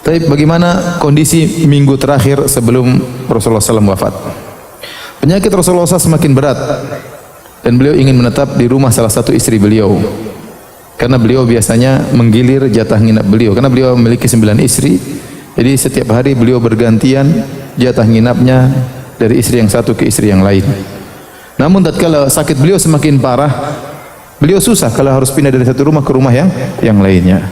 Tapi bagaimana kondisi minggu terakhir sebelum Rasulullah SAW wafat? Penyakit Rasulullah SAW semakin berat dan beliau ingin menetap di rumah salah satu istri beliau. Karena beliau biasanya menggilir jatah nginap beliau. Karena beliau memiliki 9 istri, jadi setiap hari beliau bergantian jatah nginapnya dari istri yang satu ke istri yang lain. Namun tatkala sakit beliau semakin parah, beliau susah kalau harus pindah dari satu rumah ke rumah yang lainnya.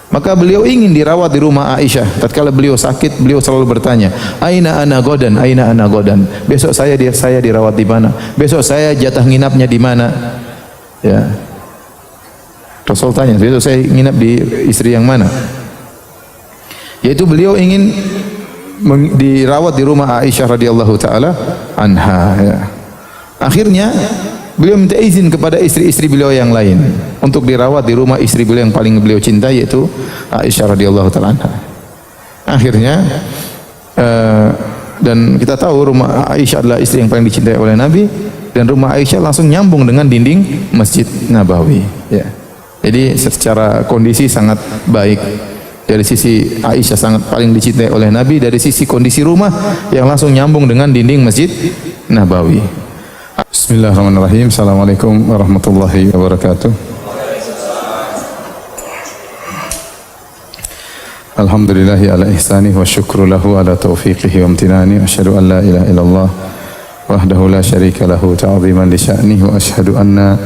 Maka beliau ingin dirawat di rumah Aisyah. Tatkala beliau sakit, beliau selalu bertanya, "Aina ana godan? Aina ana godan?" Besok saya dirawat di mana? Besok saya jatah nginapnya di mana? Ya. Rasul tanya, "Besok saya nginap di istri yang mana?" Yaitu beliau ingin dirawat di rumah Aisyah radhiyallahu taala anha, ya. Akhirnya beliau minta izin kepada istri-istri beliau yang lain untuk dirawat di rumah istri beliau yang paling beliau cintai, yaitu Aisyah radhiyallahu taala anha. Akhirnya dan kita tahu rumah Aisyah adalah istri yang paling dicintai oleh Nabi, dan rumah Aisyah langsung nyambung dengan dinding Masjid Nabawi, ya. Jadi secara kondisi sangat baik. Dari sisi Aisyah sangat paling dicintai oleh Nabi, dari sisi kondisi rumah yang langsung nyambung dengan dinding Masjid Nabawi. Bismillahirrahmanirrahim. Assalamualaikum warahmatullahi wabarakatuh. Alhamdulillahi ala ihsanih wa syukru lahu ala taufiqihi wa amtinani. Asyhadu an la ilaha illallah wahdahu la syarika lahu ta'ziman li sya'nihi, wa asyhadu anna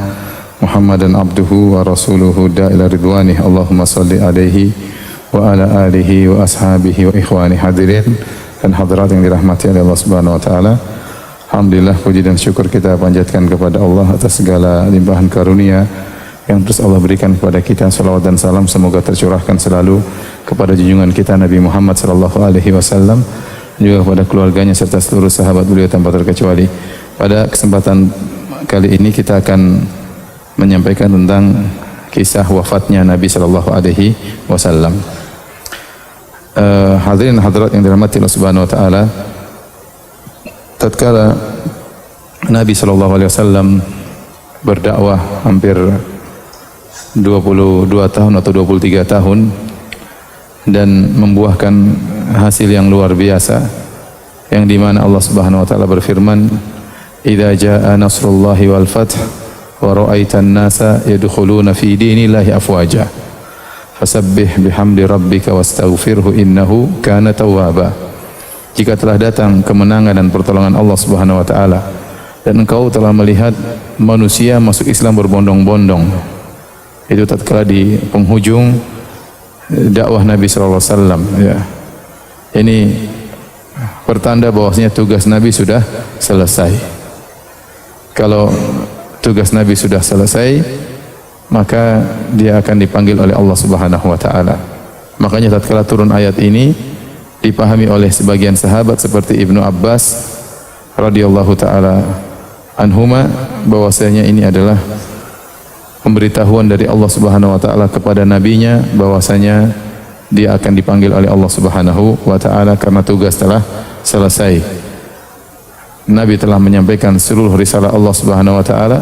Muhammadan abduhu wa rasuluhu da'ila ridwanih. Allahumma salli alaihi wa ala alihi wa ashabihi wa ikhwani hadirin dan hadirat yang dirahmati oleh Allah Subhanahu wa taala. Alhamdulillah, puji dan syukur kita panjatkan kepada Allah atas segala limpahan karunia yang terus Allah berikan kepada kita. Salawat dan salam semoga tercurahkan selalu kepada junjungan kita Nabi Muhammad sallallahu alaihi wasallam, juga kepada keluarganya serta seluruh sahabat beliau tanpa terkecuali. Pada kesempatan kali ini kita akan menyampaikan tentang kisah wafatnya Nabi sallallahu alaihi wasallam. Hadirin hadirat yang dirahmati Allah Subhanahu wa taala, tatkala Nabi sallallahu alaihi wasallam berdakwah hampir 22 tahun atau 23 tahun dan membuahkan hasil yang luar biasa, yang dimana Allah Subhanahu wa taala berfirman, "Idza jaa nasrullahi wal fath wa ra'aitan nasa yadkhuluna fi dinillahi afwaja fasabbih bihamdi rabbika wastaghfirhu innahu kana tawwaba." Jika telah datang kemenangan dan pertolongan Allah Subhanahu wa taala dan engkau telah melihat manusia masuk Islam berbondong-bondong, itu tatkala di penghujung dakwah Nabi sallallahu alaihi wasallam, ya. Ini pertanda bahwasanya tugas Nabi sudah selesai. Kalau tugas Nabi sudah selesai, maka dia akan dipanggil oleh Allah Subhanahu wa taala. Makanya tatkala turun ayat ini dipahami oleh sebagian sahabat seperti Ibnu Abbas radhiyallahu taala anhuma, bahwasanya ini adalah pemberitahuan dari Allah Subhanahu wa taala kepada nabinya bahwasanya dia akan dipanggil oleh Allah Subhanahu wa taala karena tugas telah selesai. Nabi telah menyampaikan seluruh risalah Allah Subhanahu wa taala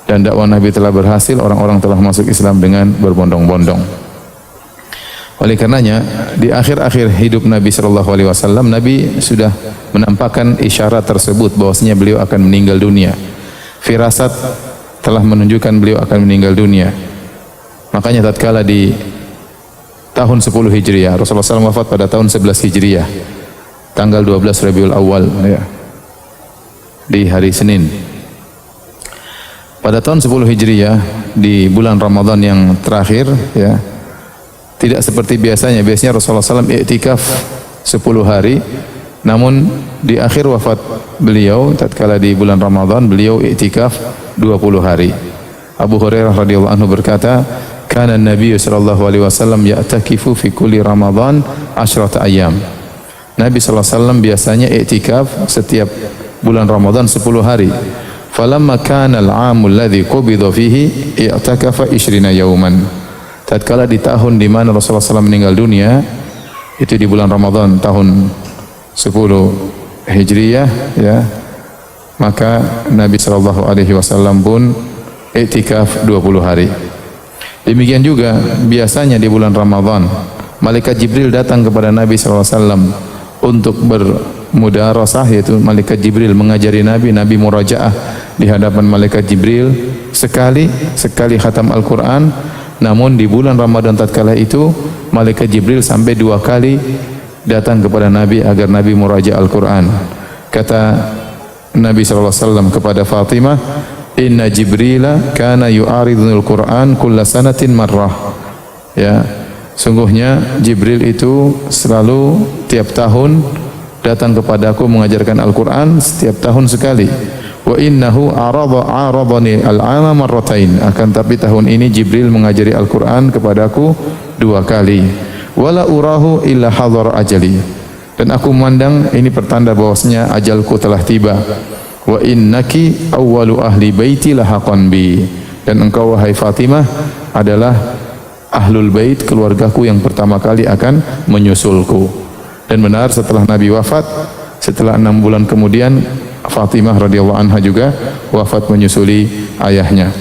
dan dakwah Nabi telah berhasil, orang-orang telah masuk Islam dengan berbondong-bondong. Oleh karenanya di akhir-akhir hidup Nabi sallallahu alaihi wasallam, Nabi sudah menampakkan isyarat tersebut bahwasanya beliau akan meninggal dunia. Firasat telah menunjukkan beliau akan meninggal dunia. Makanya tatkala di tahun 10 Hijriah, Rasulullah SAW wafat pada tahun 11 Hijriah, tanggal 12 Rabiul Awal, ya, di hari Senin. Pada tahun 10 Hijriah di bulan Ramadan yang terakhir, ya, tidak seperti biasanya. Biasanya Rasulullah SAW i'tikaf 10 hari, namun di akhir wafat beliau tatkala di bulan Ramadan, beliau i'tikaf 20 hari. Abu Hurairah radhiyallahu anhu berkata, "Kana an-nabiy sallallahu alaihi wasallam ya'takifu fi kulli Ramadan 10 ayyam." Nabi sallallahu alaihi wasallam biasanya i'tikaf setiap bulan Ramadan 10 hari. Falamma kana al-'amul ladzi qubida fihi i'takafa 20 yawman. Tatkala di tahun di mana Rasulullah SAW meninggal dunia, itu di bulan Ramadan tahun 10 Hijriah, ya, maka Nabi sallallahu alaihi wasallam pun i'tikaf 20 hari. Demikian juga biasanya di bulan Ramadan malaikat Jibril datang kepada Nabi SAW untuk bermudarasah, yaitu malaikat Jibril mengajari Nabi, Nabi murajaah di hadapan malaikat Jibril sekali khatam Al-Quran. Namun di bulan Ramadan tatkala itu malaikat Jibril sampai 2 kali datang kepada Nabi agar Nabi murajaah Al-Quran. Kata Nabi SAW kepada Fatimah, inna Jibrila kana yu'aridunil Qur'an kulla sanatin marrah. Ya, sungguhnya Jibril itu selalu tiap tahun datang kepadaku mengajarkan Al-Quran setiap tahun sekali. Wa innahu aradani al-'ama marratain. Akan tapi tahun ini Jibril mengajari Al-Quran kepadaku 2 kali. Wala urahu illa hadar ajali. Dan aku memandang ini pertanda bahwasanya ajalku telah tiba. Wa innaki awwalu ahli baiti lahaqan bi. Dan engkau wahai Fatimah adalah ahlul bait, keluargaku yang pertama kali akan menyusulku. Dan benar setelah Nabi wafat, setelah 6 bulan kemudian Fatimah radhiyallahu anha juga wafat menyusuli ayahnya.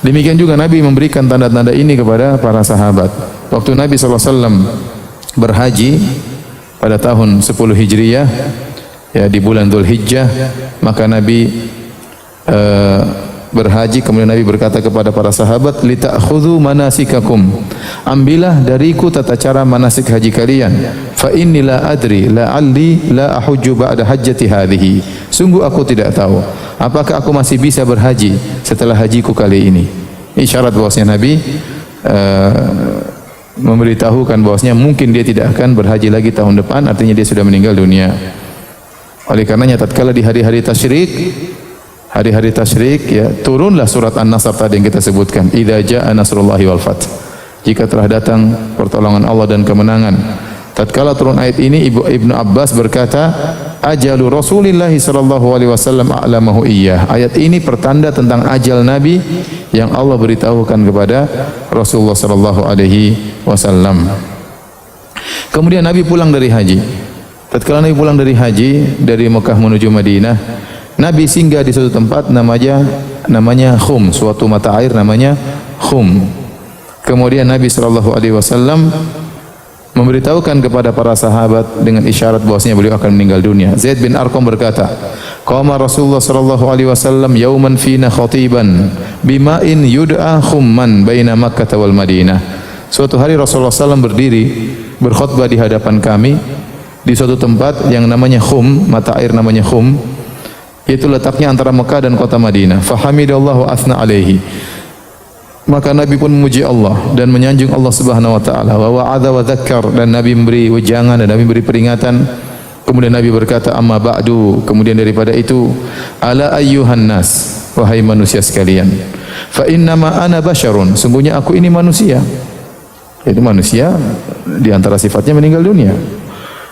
Demikian juga Nabi memberikan tanda-tanda ini kepada para sahabat. Waktu Nabi SAW berhaji pada tahun 10 Hijriyah, ya di bulan Dzulhijjah, maka Nabi berhaji. Kemudian Nabi berkata kepada para sahabat, lita'khudhu manasikakum, ambillah dariku tata cara manasik haji kalian. Fa inni la adri la'alli la ahujju ba'da hajjati hadhihi. Sungguh aku tidak tahu apakah aku masih bisa berhaji setelah hajiku kali ini. Isyarat bahwasanya Nabi memberitahukan bahwasanya mungkin dia tidak akan berhaji lagi tahun depan, artinya dia sudah meninggal dunia. Oleh karenanya tatkala di hari-hari tasyrik, ya turunlah surat An-Nasr tadi yang kita sebutkan, idza jaa nasrullahi wal fath, jika telah datang pertolongan Allah dan kemenangan. Tatkala turun ayat ini, Ibnu Abbas berkata, ajalu Rasulillah sallallahu alaihi wasallam a'lamahu iyyah. Ayat ini pertanda tentang ajal Nabi yang Allah beritahukan kepada Rasulullah sallallahu alaihi wasallam. Kemudian Nabi pulang dari haji. Tatkala Nabi pulang dari haji dari Mekah menuju Madinah, Nabi singgah di suatu tempat namanya Khum, suatu mata air namanya Khum. Kemudian Nabi sallallahu alaihi wasallam memberitahukan kepada para sahabat dengan isyarat bahwasanya beliau akan meninggal dunia. Zaid bin Arqam berkata, qama Rasulullah sallallahu alaihi wasallam yauman fina khatiban bima'in yud'a khumman baina Makkah wal Madinah. Suatu hari Rasulullah SAW berdiri berkhutbah di hadapan kami di suatu tempat yang namanya Khum, mata air namanya Khum, yaitu letaknya antara Mekah dan kota Madinah. Fahamidallahu asna alaihi. Maka Nabi pun memuji Allah dan menyanjung Allah Subhanahu wa taala. Wa wa'adha wa dzakkar, dan Nabi memberi wejangan dan Nabi memberi peringatan. Kemudian Nabi berkata, amma ba'du, kemudian daripada itu, ala ayyuhan nas, wahai manusia sekalian, fa innama ana basyarun, sungguhnya aku ini manusia. Itu manusia di antara sifatnya meninggal dunia.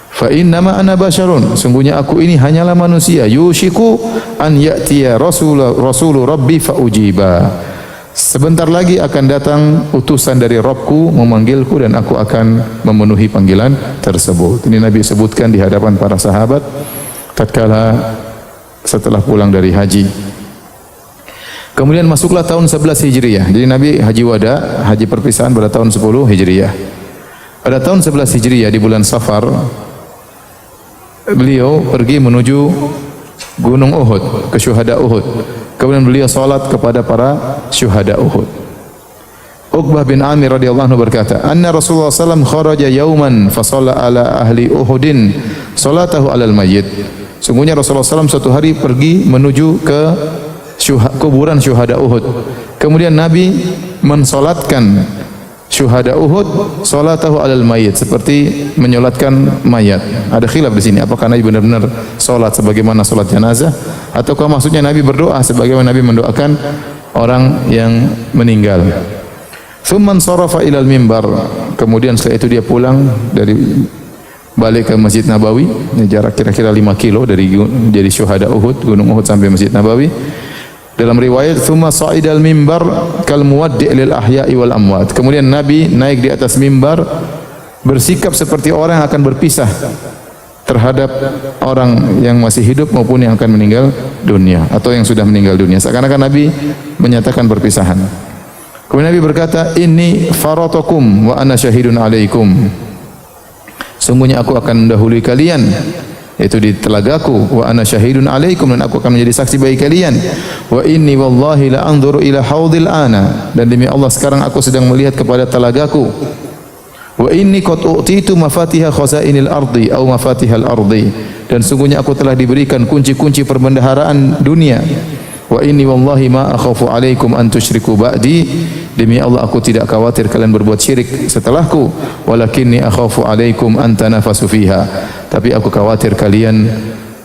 Fa innama ana basyarun, sungguhnya aku ini hanyalah manusia. Yushiku an ya'tiya rasulu rabbi fa ujiba. Sebentar lagi akan datang utusan dari Rabbku memanggilku dan aku akan memenuhi panggilan tersebut. Ini Nabi sebutkan di hadapan para sahabat tatkala setelah pulang dari haji. Kemudian masuklah tahun 11 Hijriyah. Jadi Nabi haji wada, haji perpisahan pada tahun 10 Hijriyah. Pada tahun 11 Hijriyah di bulan Safar, beliau pergi menuju Gunung Uhud, ke syuhada Uhud. Kemudian beliau salat kepada para syuhada Uhud. Uqbah bin Amir radhiyallahu anhu berkata, anna Rasulullah sallallahu alaihi wasallam kharaja yauman fa shalla ala ahli Uhudin salatahu alal mayyit. Sungguhnya Rasulullah SAW suatu hari pergi menuju ke kuburan syuhada Uhud. Kemudian Nabi mensolatkan syuhada Uhud salatahu alal mayyit, seperti menyolatkan mayat. Ada khilaf di sini, apakah Nabi benar-benar salat sebagaimana salat jenazah ataukah maksudnya Nabi berdoa sebagaimana Nabi mendoakan orang yang meninggal. Tsumman sarafa ilal mimbar, kemudian setelah itu dia pulang balik ke Masjid Nabawi, jarak kira-kira 5 kilo dari syuhada Uhud, Gunung Uhud sampai Masjid Nabawi. Dalam riwayat tsumma sa'idal mimbar kal muwaddi' lil ahya'i wal amwat. Kemudian Nabi naik di atas mimbar bersikap seperti orang yang akan berpisah terhadap orang yang masih hidup maupun yang akan meninggal dunia atau yang sudah meninggal dunia. Seakan-akan Nabi menyatakan perpisahan. Kemudian Nabi berkata, inni faratakum wa ana syahidun alaikum. Sungguhnya aku akan mendahului kalian, yaitu di telagaku. Wa ana syahidun alaikum, dan aku akan menjadi saksi bagi kalian. Wa inni wallahi la anzuru ila haudil ana, dan demi Allah sekarang aku sedang melihat kepada telagaku. Wa inni qad utitu mafatiha khazainil ardi aw mafatihal ardi, dan sungguhnya aku telah diberikan kunci-kunci perbendaharaan dunia. Wa inni wallahi ma akhafu alaikum an tusyriku ba'di, demi Allah aku tidak khawatir kalian berbuat syirik setelahku. Walakinni akhafu alaikum an tanafasu fiha, tapi aku khawatir kalian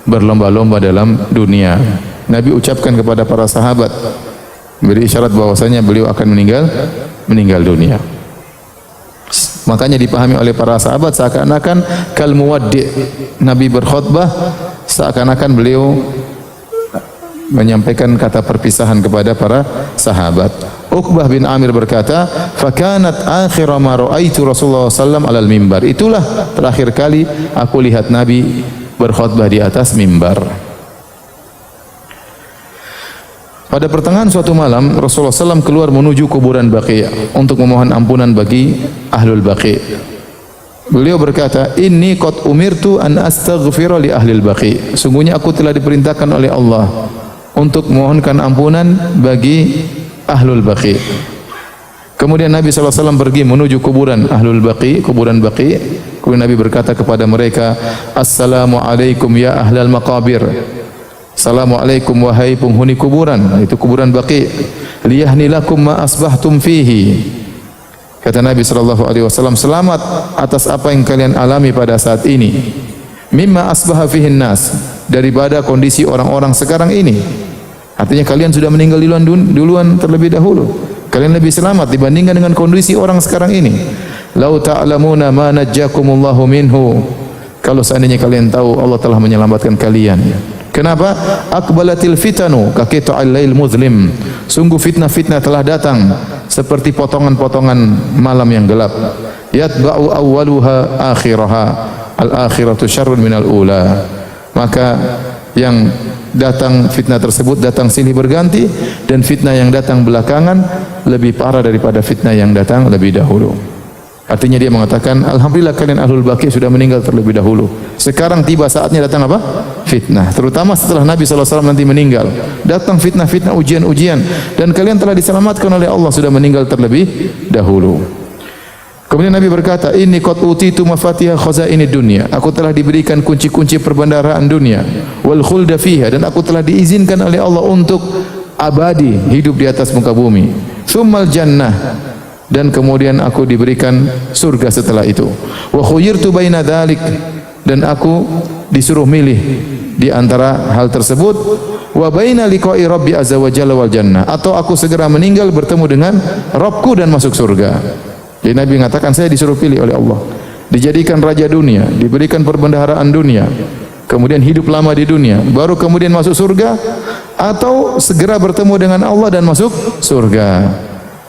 berlomba-lomba dalam dunia. Nabi ucapkan kepada para sahabat, beri isyarat bahwasanya beliau akan meninggal dunia. Makanya dipahami oleh para sahabat seakan-akan kal muwaddi', Nabi berkhutbah seakan-akan beliau menyampaikan kata perpisahan kepada para sahabat. Uqbah bin Amir berkata, "Fakanat akhir ma ra'aitu Rasulullah sallallahu alal mimbar." Itulah terakhir kali aku lihat Nabi berkhutbah di atas mimbar. Pada pertengahan suatu malam, Rasulullah SAW keluar menuju kuburan Baqi' untuk memohon ampunan bagi ahlul Baqi'. Beliau berkata, "Inni qad umirtu an astaghfira li ahlil Baqi'." Sungguhnya aku telah diperintahkan oleh Allah untuk memohonkan ampunan bagi ahlul Baqi'. Kemudian Nabi SAW pergi menuju kuburan ahlul Baqi', kuburan Baqi'. Kemudian Nabi berkata kepada mereka, "Assalamualaikum ya ahlal maqabir." Assalamualaikum wahai penghuni kuburan, itu kuburan Baqi'. Liyahni lakum ma asbahtum fihi. Kata Nabi SAW, selamat atas apa yang kalian alami pada saat ini. Mimma asbaha fihin nas, daripada kondisi orang-orang sekarang ini. Artinya kalian sudah meninggal duluan terlebih dahulu. Kalian lebih selamat dibandingkan dengan kondisi orang sekarang ini. Lau ta'lamuna ma najjakumullahu minhu. Kalau seandainya kalian tahu Allah telah menyelamatkan kalian. Kenapa? Akbalatil fitanu ka qita'il lail muzlim. Sungguh fitnah-fitnah telah datang seperti potongan-potongan malam yang gelap. Yatba'u awwaluha akhiraha. Al-akhiratu syarrun minal ula. Maka yang datang fitnah tersebut datang silih berganti, dan fitnah yang datang belakangan lebih parah daripada fitnah yang datang lebih dahulu. Artinya dia mengatakan, alhamdulillah kalian ahlul Baqi' sudah meninggal terlebih dahulu. Sekarang tiba saatnya datang apa? Fitnah. Terutama setelah Nabi SAW nanti meninggal, datang fitnah-fitnah, ujian-ujian, dan kalian telah diselamatkan oleh Allah, sudah meninggal terlebih dahulu. Kemudian Nabi berkata, "Inni qad utitu mafatiha khazainid dunya." Aku telah diberikan kunci-kunci perbendaharaan dunia. Wal khulda fiha, dan aku telah diizinkan oleh Allah untuk abadi hidup di atas muka bumi. Tsummal jannah, dan kemudian aku diberikan surga setelah itu. Wa khuyirtu baina dzalik, dan aku disuruh milih di antara hal tersebut. Wa baina liqa'i rabbi azza wa jalla wal jannah, atau aku segera meninggal bertemu dengan Rabbku dan masuk surga. Jadi Nabi mengatakan, saya disuruh pilih oleh Allah, dijadikan raja dunia, diberikan perbendaharaan dunia, kemudian hidup lama di dunia, baru kemudian masuk surga, atau segera bertemu dengan Allah dan masuk surga.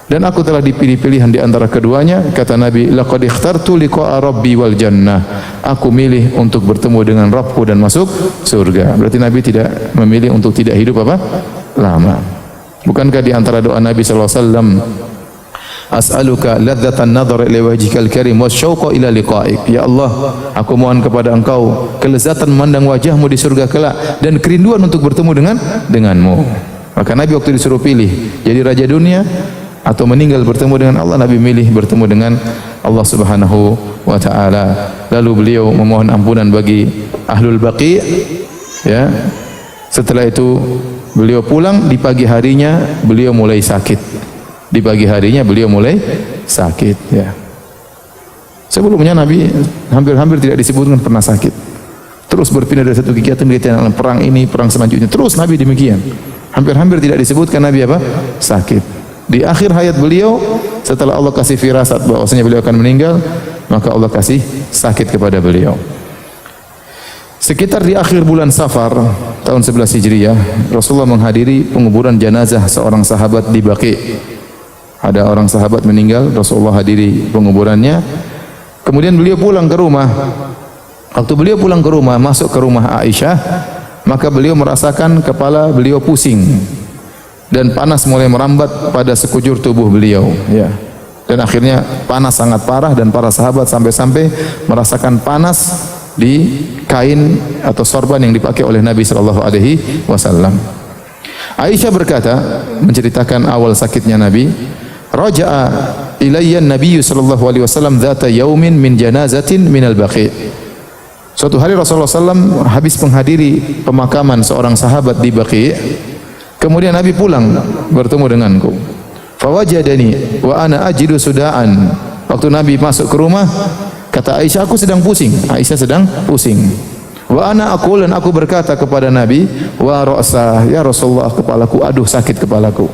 Dan aku telah dipilih pilihan di antara keduanya. Kata Nabi, laqad ikhtartu liqa'a rabbi wal jannah. Aku milih untuk bertemu dengan Rabbku dan masuk surga. Berarti Nabi tidak memilih untuk tidak hidup apa? Lama. Bukankah di antara doa Nabi sallallahu alaihi wasallam, as'aluka ladzatan nadhar ila wajhikal karim wasyauqa ila liqa'ik. Ya Allah, aku mohon kepada Engkau kelezatan memandang wajahmu di surga kelak dan kerinduan untuk bertemu denganmu. Maka Nabi waktu disuruh pilih jadi raja dunia atau meninggal bertemu dengan Allah, Nabi milih bertemu dengan Allah Subhanahu wa taala. Lalu beliau memohon ampunan bagi ahlul Baqi', ya. Setelah itu beliau pulang. Di pagi harinya beliau mulai sakit. Di pagi harinya beliau mulai sakit, ya. Sebelumnya Nabi hampir-hampir tidak disebutkan pernah sakit. Terus berpindah dari satu kegiatan ke kegiatan, perang ini, perang selanjutnya. Terus Nabi demikian. Hampir-hampir tidak disebutkan Nabi apa? Sakit. Di akhir hayat beliau, setelah Allah kasih firasat bahwasanya beliau akan meninggal, maka Allah kasih sakit kepada beliau. Sekitar di akhir bulan Safar tahun 11 Hijriah, Rasulullah menghadiri penguburan jenazah seorang sahabat di Baqi'. Ada orang sahabat meninggal, Rasulullah hadiri penguburannya. Kemudian beliau pulang ke rumah. Waktu beliau pulang ke rumah, masuk ke rumah Aisyah, maka beliau merasakan kepala beliau pusing dan panas mulai merambat pada sekujur tubuh beliau, ya. Dan akhirnya panas sangat parah dan para sahabat sampai-sampai merasakan panas di kain atau sorban yang dipakai oleh Nabi sallallahu alaihi wasallam. Aisyah berkata, menceritakan awal sakitnya Nabi, raja'a ilayya an-nabiy sallallahu alaihi wasallam dzata yaumin min janazatin minal baqi'. Suatu hari Rasulullah SAW habis menghadiri pemakaman seorang sahabat di Baqi', kemudian Nabi pulang bertemu denganku. Fawajadani wa ana ajidu sudaan. Waktu Nabi masuk ke rumah, kata Aisyah, aku sedang pusing. Aisyah sedang pusing. Wa ana aqul, dan aku berkata kepada Nabi, wa ra'sa, ya Rasulullah, kepalaku, aduh sakit kepalaku.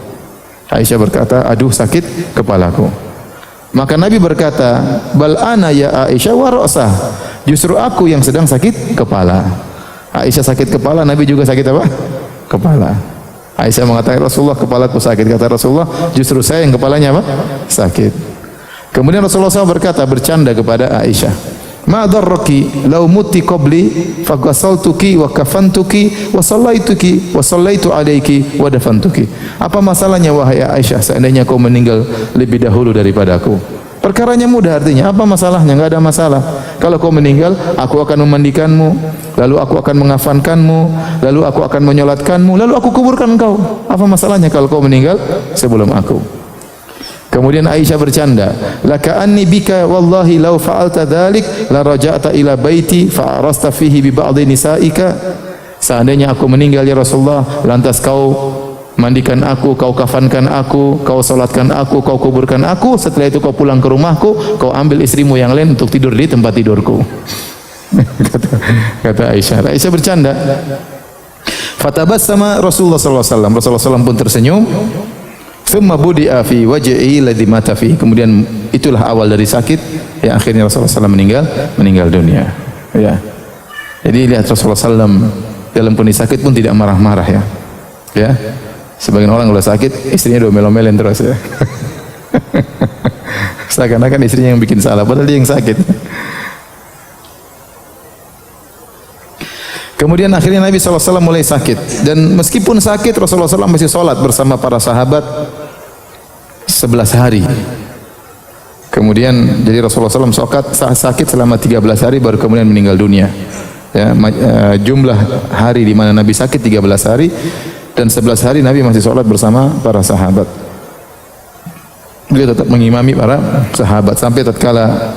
Aisyah berkata, aduh sakit kepalaku. Maka Nabi berkata, bal ana ya Aisyah wa ra'sa, justru aku yang sedang sakit kepala. Aisyah sakit kepala, Nabi juga sakit apa? Kepala. Aisyah mengatakan, Rasulullah, kepalaku sakit. Kata Rasulullah, justru saya yang kepalanya apa? Sakit. Kemudian Rasulullah SAW berkata, bercanda kepada Aisyah, ma darraki law mutti qabli faqasaltuki wa kafantuki wa sallaituki wa sallaitu alayki wa dafantuki. Apa masalahnya wahai Aisyah seandainya kau meninggal lebih dahulu daripadaku? Perkaranya mudah, artinya apa masalahnya? Enggak ada masalah. Kalau kau meninggal, aku akan memandikanmu, lalu aku akan mengafankanmu, lalu aku akan menyolatkanmu, lalu aku kuburkan engkau. Apa masalahnya kalau kau meninggal sebelum aku? Kemudian Aisyah bercanda, laka anni bika wallahi law fa'alta dzalik la raja'ta ila baiti fa arasta fihi bi ba'dhi nisaika. Seandainya aku meninggal ya Rasulullah, lantas kau mandikan aku, kau kafankan aku, kau salatkan aku, kau kuburkan aku, setelah itu kau pulang ke rumahku, kau ambil istrimu yang lain untuk tidur di tempat tidurku. kata Aisyah. Aisyah bercanda. Fatabassama Rasulullah sallallahu alaihi wasallam. Rasulullah SAW pun tersenyum. Thumma budi'a fi wajhi alladhi mata fi. Kemudian itulah awal dari sakit yang akhirnya Rasulullah SAW meninggal dunia. Ya. Jadi lihat Rasulullah SAW dalam kondisi sakit pun tidak marah-marah ya. Ya. Sebagian orang kalau sakit, istrinya domel-domelin terus ya. Seakan-akan istrinya yang bikin salah, padahal dia yang sakit. Kemudian akhirnya Nabi SAW mulai sakit. Dan meskipun sakit, Rasulullah SAW masih sholat bersama para sahabat 11 hari. Kemudian jadi Rasulullah SAW sakit selama 13 hari baru kemudian meninggal dunia. Ya, jumlah hari di mana Nabi sakit 13 hari. Dan 11 hari Nabi masih sholat bersama para sahabat. Beliau tetap mengimami para sahabat sampai tatkala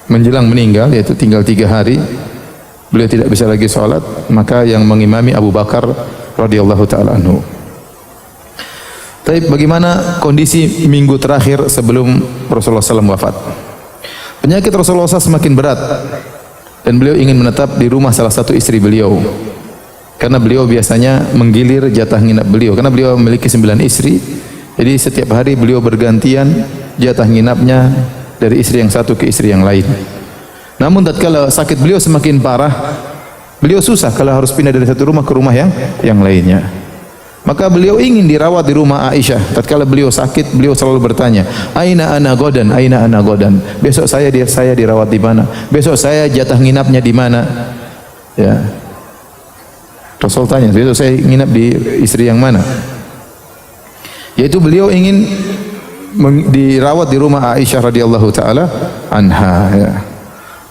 menjelang meninggal, yaitu tinggal 3 hari, beliau tidak bisa lagi sholat, maka yang mengimami Abu Bakar radhiyallahu taala anhu. Tapi bagaimana kondisi minggu terakhir sebelum Rasulullah SAW wafat? Penyakit Rasulullah SAW semakin berat. Dan beliau ingin menetap di rumah salah satu istri beliau. Karena beliau biasanya menggilir jatah nginap beliau. Karena beliau memiliki 9 istri. Jadi setiap hari beliau bergantian jatah nginapnya dari istri yang satu ke istri yang lain. Namun tatkala sakit beliau semakin parah, beliau susah kalau harus pindah dari satu rumah ke rumah yang lainnya. Maka beliau ingin dirawat di rumah Aisyah. Tatkala beliau sakit, beliau selalu bertanya, "Aina ana godan? Aina ana godan?" Besok saya dirawat di mana? Besok saya jatah nginapnya di mana? Ya. Rasul tanya, "Besok saya nginap di istri yang mana?" Yaitu beliau ingin dirawat di rumah Aisyah radhiyallahu taala anha, ya.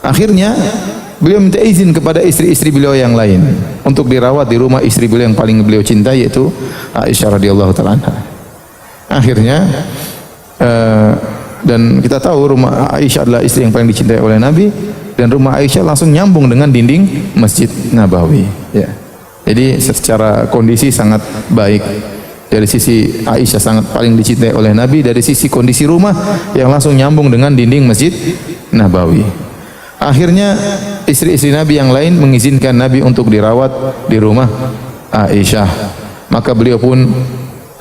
Akhirnya beliau minta izin kepada istri-istri beliau yang lain untuk dirawat di rumah istri beliau yang paling beliau cintai, yaitu Aisyah radhiyallahu taala anha. Akhirnya dan kita tahu rumah Aisyah adalah istri yang paling dicintai oleh Nabi, dan rumah Aisyah langsung nyambung dengan dinding Masjid Nabawi, ya. Jadi secara kondisi sangat baik. Dari sisi Aisyah sangat paling dicintai oleh Nabi, dari sisi kondisi rumah yang langsung nyambung dengan dinding Masjid Nabawi. Akhirnya istri-istri Nabi yang lain mengizinkan Nabi untuk dirawat di rumah Aisyah. Maka beliau pun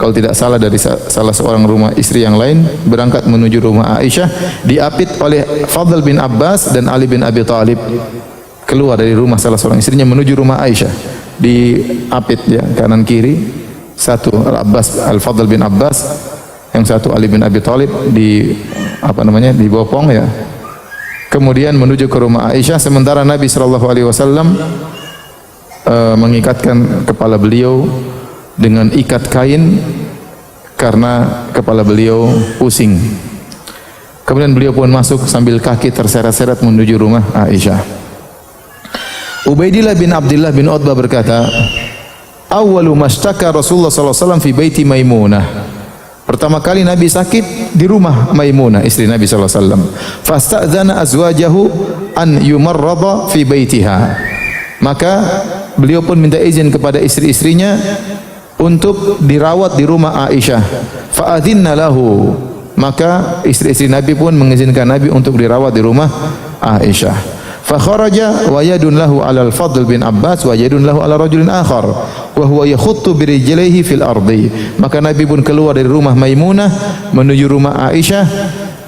kalau tidak salah dari salah seorang rumah istri yang lain berangkat menuju rumah Aisyah, diapit oleh Fadl bin Abbas dan Ali bin Abi Thalib. Keluar dari rumah salah seorang istrinya menuju rumah Aisyah, diapit ya kanan kiri. Satu Al-Fadl bin Abbas, yang satu Ali bin Abi Thalib dibopong ya. Kemudian menuju ke rumah Aisyah, sementara Nabi SAW mengikatkan kepala beliau dengan ikat kain karena kepala beliau pusing. Kemudian beliau pun masuk sambil kaki terseret-seret menuju rumah Aisyah. Ubaidillah bin Abdullah bin Utbah berkata, "Awwalu mashtaka Rasulullah sallallahu alaihi wasallam fi baiti Maimunah." Pertama kali Nabi sakit di rumah Maimunah, istri Nabi sallallahu alaihi wasallam. Fasta'dzana azwajahu an yumarrada fi baitiha. Maka beliau pun minta izin kepada istri-istrinya untuk dirawat di rumah Aisyah. Fa'adzinna lahu. Maka istri-istri Nabi pun mengizinkan Nabi untuk dirawat di rumah Aisyah. Fa kharaja wa yadun lahu 'ala al-Fadl bin Abbas wa yadun lahu 'ala rajulin akhar wa huwa yakhuttu bi rijlaihi fil ardi. Maka Nabi pun keluar dari rumah Maimunah menuju rumah Aisyah.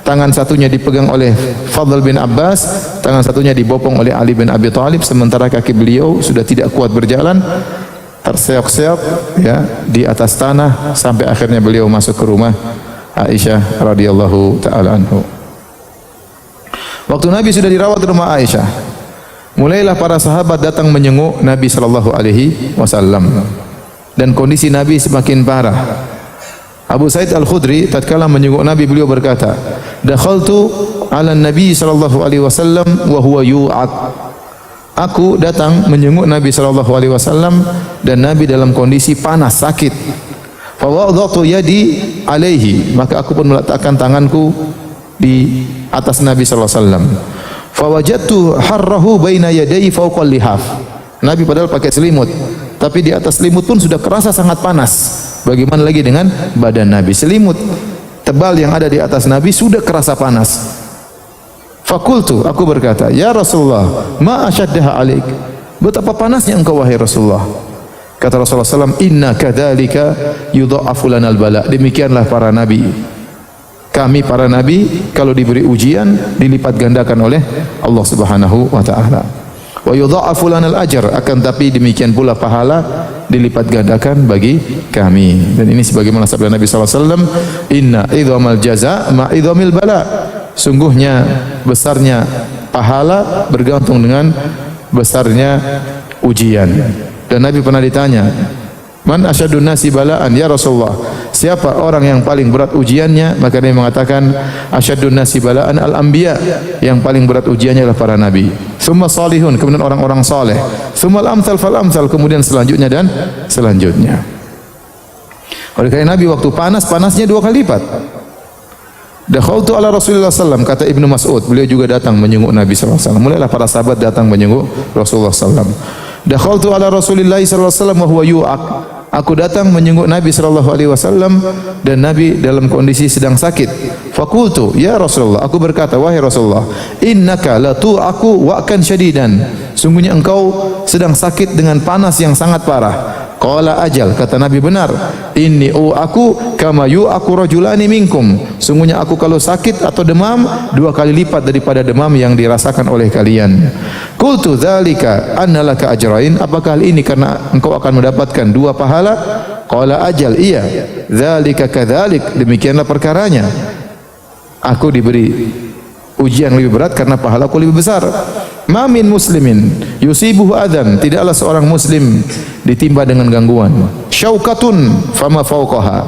Tangan satunya dipegang oleh Fadl bin Abbas, tangan satunya dibopong oleh Ali bin Abi Thalib, sementara kaki beliau sudah tidak kuat berjalan, terseok-seok ya di atas tanah sampai akhirnya beliau masuk ke rumah Aisyah radhiyallahu taala anhu. Waktu Nabi sudah dirawat di rumah Aisyah, mulailah para sahabat datang menyenguk Nabi sallallahu alaihi wasallam dan kondisi Nabi semakin parah. Abu Sa'id Al-Khudri tatkala menyenguk Nabi, beliau berkata, "Dakhaltu 'ala Nabi sallallahu alaihi wasallam wa huwa yu'ad." Aku datang menyenguk Nabi sallallahu alaihi wasallam dan Nabi dalam kondisi panas, sakit. Fa wada'tu yadi alaihi, maka aku pun meletakkan tanganku di atas Nabi sallallahu alaihi wasallam. Fa wajadtu harrahu baina yadayhi fawqa al-lihaf. Nabi padahal pakai selimut, tapi di atas selimut pun sudah kerasa sangat panas. Bagaimana lagi dengan badan Nabi? Selimut tebal yang ada di atas Nabi sudah kerasa panas. Fakultu, aku berkata, "Ya Rasulullah, ma asyaddaha alaik." Betapa panasnya engkau wahai Rasulullah. Kata Rasulullah SAW, "Inna kadzalika yudha'afu lanal bala." Demikianlah para nabi. Kami para nabi kalau diberi ujian dilipat gandakan oleh Allah Subhanahu wa taala. Wa yudha'afu lanal ajr, akan tapi demikian pula pahala dilipat gandakan bagi kami. Dan ini sebagaimana sabda Nabi sallallahu alaihi wasallam, "Inna idhamal jaza ma idhamil bala." Sungguhnya besarnya pahala bergantung dengan besarnya ujian. Dan Nabi pernah ditanya, "Man asyadun nasi balaan ya Rasulullah?" Siapa orang yang paling berat ujiannya? Maka Nabi mengatakan, "Asyadun nasi balaan al-anbiya." Yang paling berat ujiannya adalah para nabi. Tsumma salihun, kemudian orang-orang saleh. Tsumma al-amsal fal amsal, kemudian selanjutnya dan selanjutnya. Oleh karena Nabi waktu panas, panasnya 2 kali lipat. Dakhaltu ala Rasulullah sallallahu alaihi wasallam, kata Ibnu Mas'ud, beliau juga datang menyenguk Nabi sallallahu alaihi wasallam. Mulailah para sahabat datang menyenguk Rasulullah sallallahu alaihi wasallam. Dakhaltu ala Rasulillah sallallahu alaihi wasallam wa huwa yu'aq. Aku datang menyenguk Nabi sallallahu alaihi wasallam dan Nabi dalam kondisi sedang sakit. Fakultu, "Ya Rasulullah," aku berkata, "Wahai Rasulullah, innaka la tu'aku wa'kan syadidan." Sungguhnya engkau sedang sakit dengan panas yang sangat parah. Qala ajal, kata Nabi, "Benar. Inni u'aku kama yu'aku rajulani minkum." Sungguhnya aku kalau sakit atau demam 2 kali lipat daripada demam yang dirasakan oleh kalian. Qultu dzalika anna laka ajrain. Apakah hal ini karena engkau akan mendapatkan 2 pahala? Qala ajal, iya. Dzalika kadzalik, demikianlah perkaranya. Aku diberi ujian lebih berat karena pahalaku lebih besar. Ma min muslimin yusibuhu adan, tidaklah seorang muslim ditimpa dengan gangguan. Syaukatun fama fauqaha,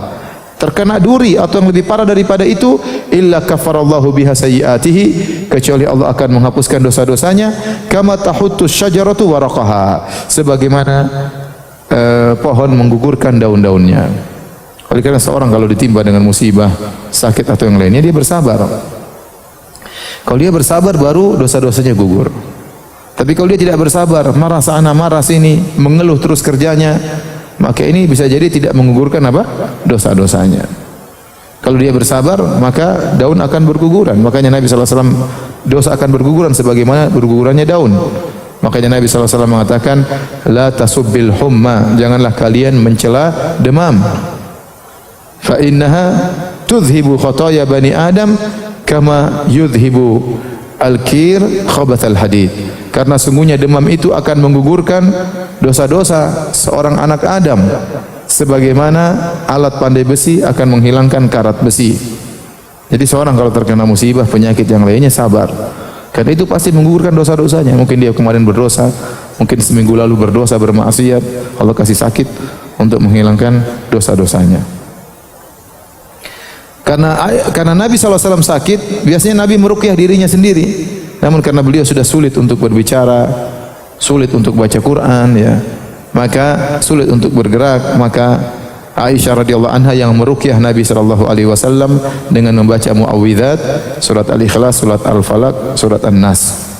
terkena duri atau yang lebih parah daripada itu, illa kafarallahu biha sayyiatihi, kecuali Allah akan menghapuskan dosa-dosanya. Kama tahuttus syajaratu waraqaha, sebagaimana pohon menggugurkan daun-daunnya. Oleh karena seorang kalau ditimpa dengan musibah, sakit atau yang lainnya, dia bersabar. Kalau dia bersabar baru dosa-dosanya gugur. Tapi kalau dia tidak bersabar, marah sana marah sini, mengeluh terus kerjanya, maka ini bisa jadi tidak menggugurkan apa? Dosa-dosanya. Kalau dia bersabar, maka daun akan berguguran. Makanya Nabi sallallahu alaihi wasallam, dosa akan berguguran sebagaimana bergugurannya daun. Makanya Nabi sallallahu alaihi wasallam mengatakan, "La tasubbil humma," janganlah kalian mencela demam. Fa innaha tudhibu khataya bani Adam kama yudhibu al-kir khabathal hadid. Karena sungguhnya demam itu akan menggugurkan dosa-dosa seorang anak Adam sebagaimana alat pandai besi akan menghilangkan karat besi. Jadi seorang kalau terkena musibah, penyakit yang lainnya, sabar. Karena itu pasti menggugurkan dosa-dosanya. Mungkin dia kemarin berdosa, mungkin seminggu lalu berdosa, bermaksiat, Allah kasih sakit untuk menghilangkan dosa-dosanya. Karena Nabi SAW sakit, biasanya Nabi meruqyah dirinya sendiri. Namun karena beliau sudah sulit untuk berbicara, sulit untuk baca Quran, ya, maka sulit untuk bergerak, maka Aisyah radhiyallahu anha yang meruqyah Nabi sallallahu alaihi wasallam dengan membaca muawwidzat, surat Al-Ikhlas, surat Al-Falaq, surat An-Nas.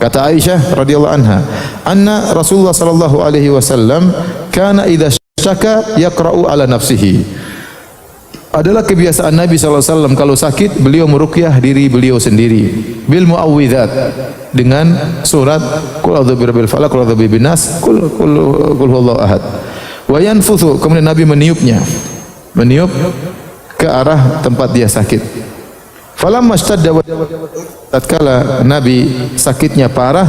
Kata Aisyah radhiyallahu anha, anna Rasulullah sallallahu alaihi wasallam kana idza syaka yaqra'u ala nafsihi. Adalah kebiasaan Nabi SAW kalau sakit beliau meruqyah diri beliau sendiri bil muawwidzat dengan surat qul a'udzu birabbil falaq, qul a'udzu birabbin nas, qul huwallahu ahad. Wa yanfuthu, kemudian Nabi meniup ke arah tempat dia sakit. Falamma ishtadda, tatkala Nabi sakitnya parah,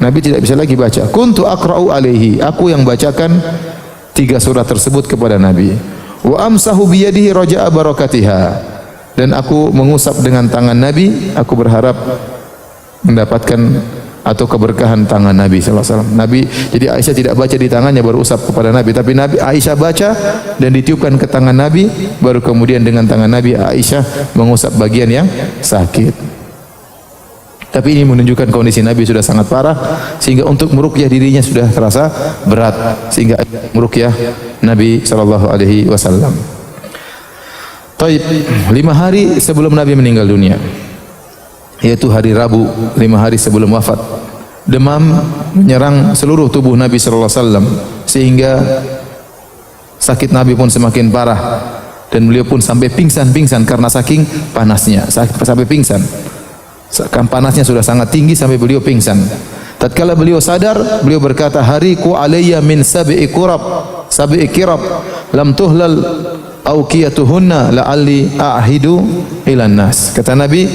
Nabi tidak bisa lagi baca. Kuntu aqra'u alaihi, aku yang bacakan 3 surat tersebut kepada Nabi. Wa amsahu biyadihi raja'a barakatiha, dan aku mengusap dengan tangan Nabi, aku berharap mendapatkan atau keberkahan tangan Nabi SAW. Nabi, jadi Aisyah tidak baca di tangannya baru usap kepada Nabi, tapi Aisyah baca dan ditiupkan ke tangan Nabi, baru kemudian dengan tangan Nabi Aisyah mengusap bagian yang sakit. Tapi ini menunjukkan kondisi Nabi sudah sangat parah, sehingga untuk meruqyah dirinya sudah terasa berat, sehingga meruqyah Nabi sallallahu alaihi wasallam. Taib, 5 hari sebelum Nabi meninggal dunia, yaitu hari Rabu, 5 hari sebelum wafat, demam menyerang seluruh tubuh Nabi sallallahu alaihi wasallam, sehingga sakit Nabi pun semakin parah dan beliau pun sampai pingsan karena saking panasnya, sampai pingsan. Panasnya sudah sangat tinggi sampai beliau pingsan. Tatkala beliau sadar, beliau berkata, hariku alayya min sab'i kirab lam tuhlal awqiyatuhunna la'alli a'hidu ilan nas. Kata Nabi,